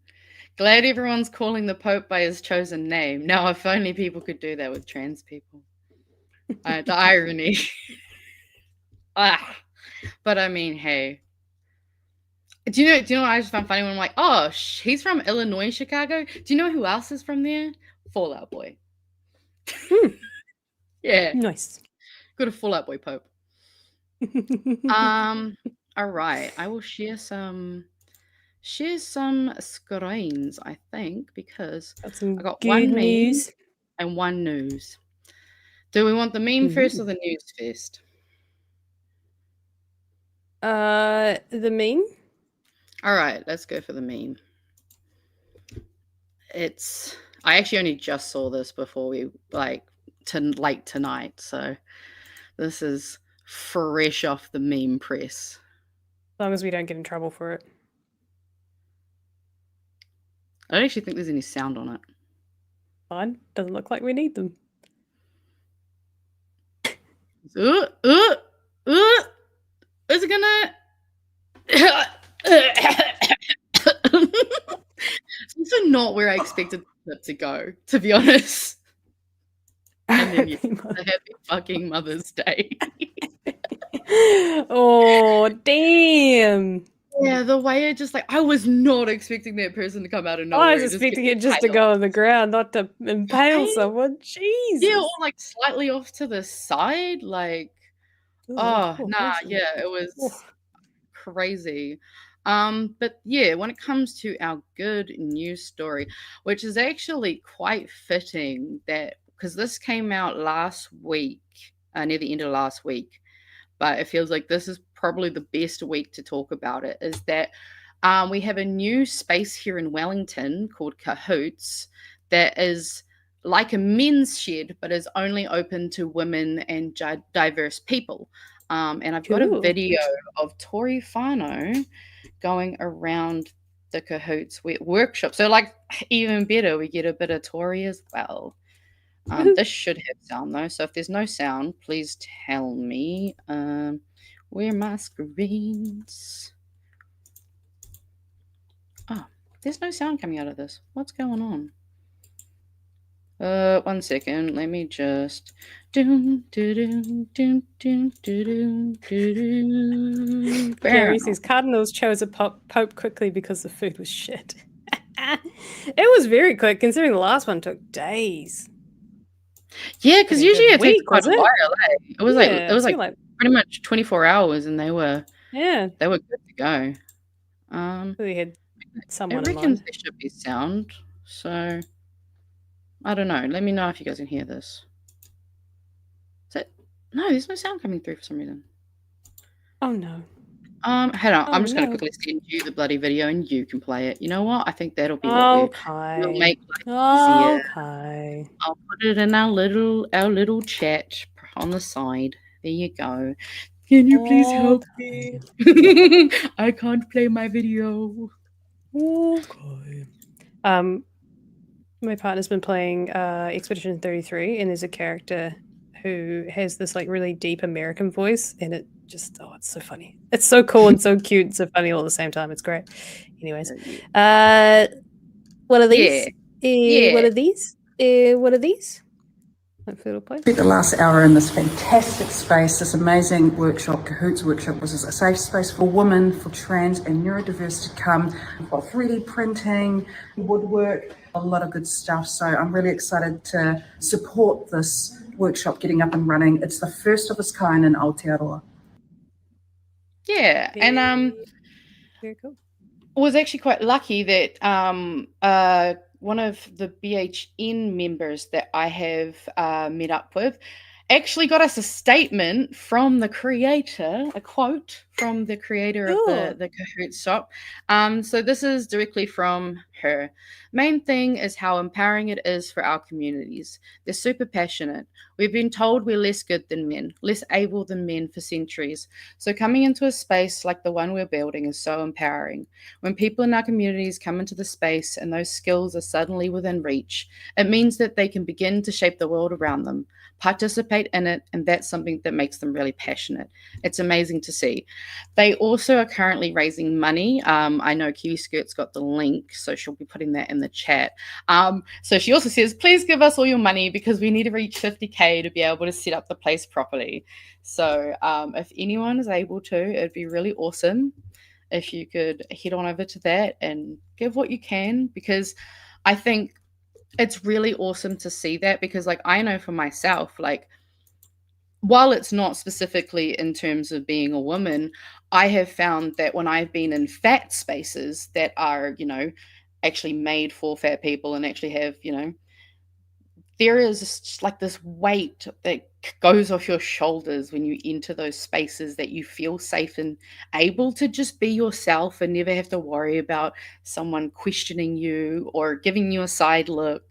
Glad everyone's calling the Pope by his chosen name. Now, if only people could do that with trans people. The irony. But I mean, hey. Do you know what I just found funny when I'm like, oh, he's from Illinois, Chicago? Do you know who else is from there? Fall Out Boy. Yeah. Nice. Got a Fall Out Boy Pope. All right. I will share some screens, I think, because I got one news and one news. Do we want the meme first or the news first? The meme. All right, let's go for the meme. I actually only just saw this before we late tonight, so this is fresh off the meme press. As long as we don't get in trouble for it. I don't actually think there's any sound on it. Fine. Doesn't look like we need them. Is it gonna? It's also not where I expected it to go, to be honest. And then happy fucking Mother's Day. Oh, damn. Yeah, the way I was not expecting that person to come out of nowhere. I was expecting it just to go on the ground, not to impale someone. Jesus. Yeah, or like slightly off to the side. Like, yeah, it was crazy. But yeah, when it comes to our good news story, which is actually quite fitting that because this came out last week, near the end of last week, but it feels like this is probably the best week to talk about it, is that we have a new space here in Wellington called Cahoots that is like a men's shed, but is only open to women and diverse people. And I've got a video of Tori Fano going around the Cahoots workshop. So like even better, we get a bit of Tori as well. This should have sound though. So if there's no sound, please tell me. Where are my screens? Oh, there's no sound coming out of this. What's going on? 1 second. Let me just. Gary says Cardinals chose a pope quickly because the food was shit. It was very quick, considering the last one took days. Yeah, because usually it takes quite a while. It was like pretty much 24 hours, and they were good to go. We had someone. I reckon there should be sound. So I don't know. Let me know if you guys can hear this. No, there's no sound coming through for some reason. Oh no. Hold on. I'm just gonna quickly send you the bloody video and you can play it. You know what? I think that'll be what we'll make life easier. I'll put it in our little chat on the side. There you go. Can you please help me? I can't play my video. Okay. My partner's been playing Expedition 33, and there's a character who has this like really deep American voice, and it just it's so funny. It's so cool and so cute and so funny all at the same time. It's great. Anyways, what are these? What are these? What are these? Hopefully it'll play. Spent the last hour in this fantastic space, this amazing workshop. Cahoots workshop was a safe space for women, for trans and neurodiverse to come. We've got 3D printing, woodwork, a lot of good stuff. So I'm really excited to support this workshop getting up and running. It's the first of its kind in Aotearoa. Yeah, and very cool. Was actually quite lucky that one of the BHN members that I have met up with actually got us a statement from the creator, a quote from the creator of the Cahoots shop. So this is directly from her. Main thing is how empowering it is for our communities. They're super passionate. We've been told we're less good than men, less able than men for centuries. So coming into a space like the one we're building is so empowering. When people in our communities come into the space and those skills are suddenly within reach, it means that they can begin to shape the world around them, participate in it, and that's something that makes them really passionate. It's amazing to see. They also are currently raising money. I know Kiwi Skirt's got the link, so she'll be putting that in the chat. So she also says, please give us all your money because we need to reach 50K to be able to set up the place properly. So if anyone is able to, it'd be really awesome if you could head on over to that and give what you can, because I think it's really awesome to see that, because like I know for myself, like while it's not specifically in terms of being a woman, I have found that when I've been in fat spaces that are, actually made for fat people and actually have, there is just like this weight that goes off your shoulders when you enter those spaces that you feel safe and able to just be yourself and never have to worry about someone questioning you or giving you a side look.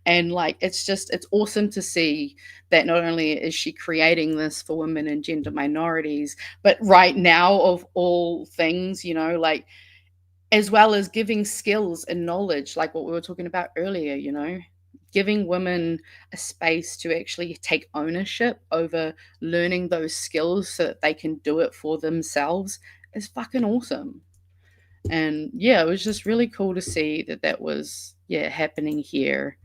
And like, it's awesome to see that not only is she creating this for women and gender minorities, but right now of all things, you know, like, as well as giving skills and knowledge, like what we were talking about earlier, you know, giving women a space to actually take ownership over learning those skills so that they can do it for themselves is fucking awesome. And yeah, it was just really cool to see that was happening here,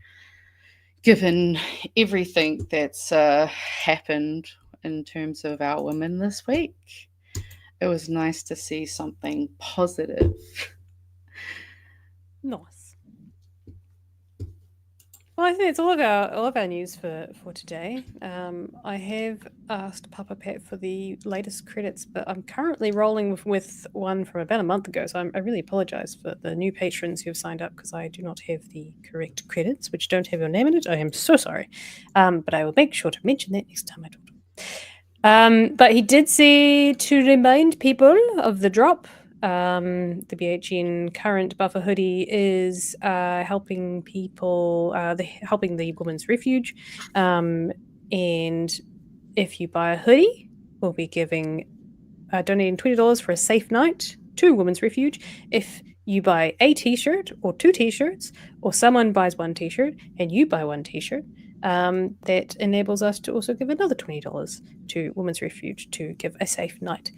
given everything that's happened in terms of our women this week. It was nice to see something positive. Nice. Well, I think it's all of our news for today. I have asked Papa Pat for the latest credits, but I'm currently rolling with one from about a month ago, so I really apologise for the new patrons who have signed up because I do not have the correct credits, which don't have your name in it. I am so sorry, but I will make sure to mention that next time I talk to him. But he did say to remind people of the drop. The BHN current buffer hoodie is helping people, helping the Women's Refuge. And if you buy a hoodie, we'll be donating $20 for a safe night to Women's Refuge. If you buy a t-shirt or 2 t-shirts, or someone buys 1 t-shirt and you buy 1 t-shirt, that enables us to also give another $20 to Women's Refuge to give a safe night.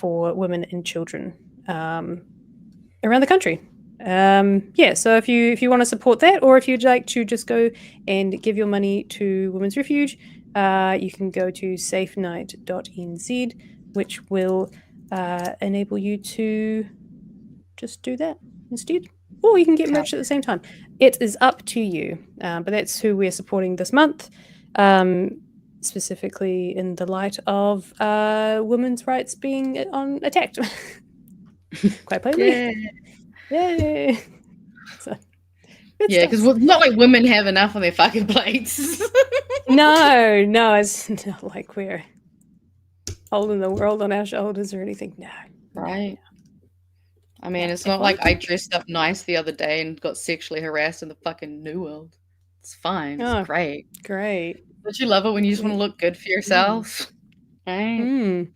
For women and children around the country. So if you want to support that, or if you'd like to just go and give your money to Women's Refuge, you can go to safenight.nz, which will enable you to just do that instead. Or you can get merch at the same time. It is up to you. But that's who we're supporting this month. Specifically in the light of women's rights being attacked. Quite plainly. Yay! So, because not like women have enough on their fucking plates. No, it's not like we're holding the world on our shoulders or anything. No. Right. I mean, it's not like I dressed up nice the other day and got sexually harassed in the fucking New World. It's fine. It's great. Great. Don't you love it when you just want to look good for yourself? Right?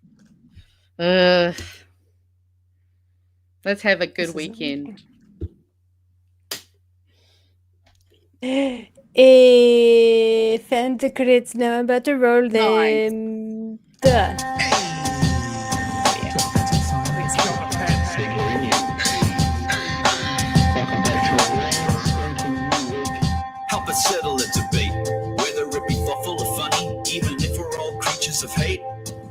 Let's have a good weekend. Found the crits now. I'm about to roll them. Done. Help us settle a debate, whether it be thoughtful or funny, even if we're all creatures of hate.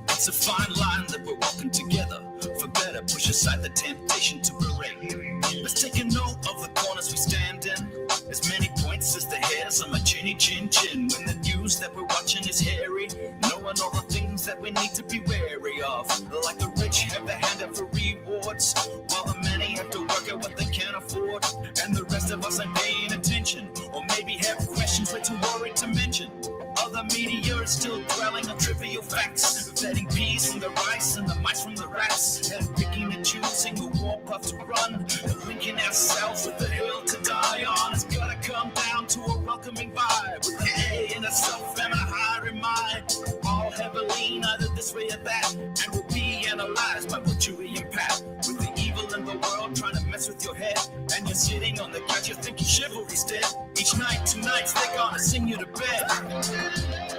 It's a fine line that we're walking together. For better, push aside the temptation to berate. Let's take a note of the corners we stand in. As many points as the hairs on my chinny chin chin. When the news that we're watching is hairy, knowing all the things that we need to be wary of. Like the rich have the hand out for rewards, while the many have to work at what they can't afford. And the rest of us ain't paying attention, or maybe have questions we're too worried to mention. Other media is still dwelling on trivial facts, vetting peas from the rice and the mice from the rats, and picking and choosing the war puff to run, and linking ourselves with the hill to die on. It's gotta come down to a welcoming vibe, with an A in a self and a higher mind. All heavily either this way or that, and will be analyzed by both Chewie and Pat. With the evil in the world trying to mess with your head, and you're sitting on the couch, you're thinking chivalry's dead. Each night, 2 nights, they're gonna sing you to bed.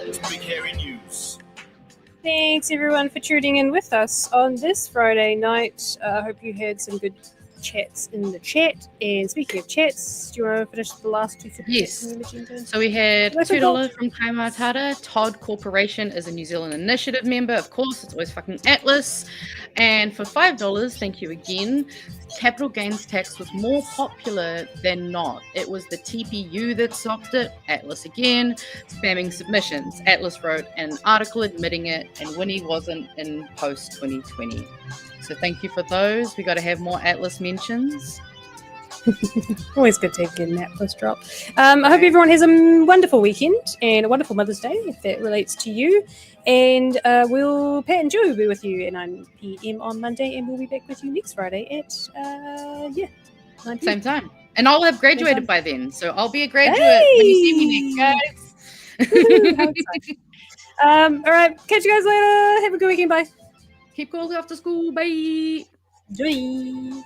It's Big Hairy News. Thanks everyone for tuning in with us on this Friday night. I hope you had some good chats in the chat. And speaking of chats, do you want to finish the last 2 super chats? Yes. So we had $2 from Kaimatara. Todd Corporation is a New Zealand Initiative member. Of course, it's always fucking Atlas. And for $5, thank you again. Capital gains tax was more popular than not. It was the TPU that stopped it. Atlas again. Spamming submissions. Atlas wrote an article admitting it, and Winnie wasn't in post 2020. So thank you for those. We got to have more Atlas mentions. Always good to get a nap post drop. I hope everyone has a wonderful weekend and a wonderful Mother's Day, if that relates to you. And Pat and Joe will be with you at 9 p.m. on Monday, and we'll be back with you next Friday at 9 p.m. Same time. And I'll have graduated by then, so I'll be a graduate when you see me next, guys. All right, catch you guys later. Have a good weekend. Bye. Keep cool after school. Bye. Bye.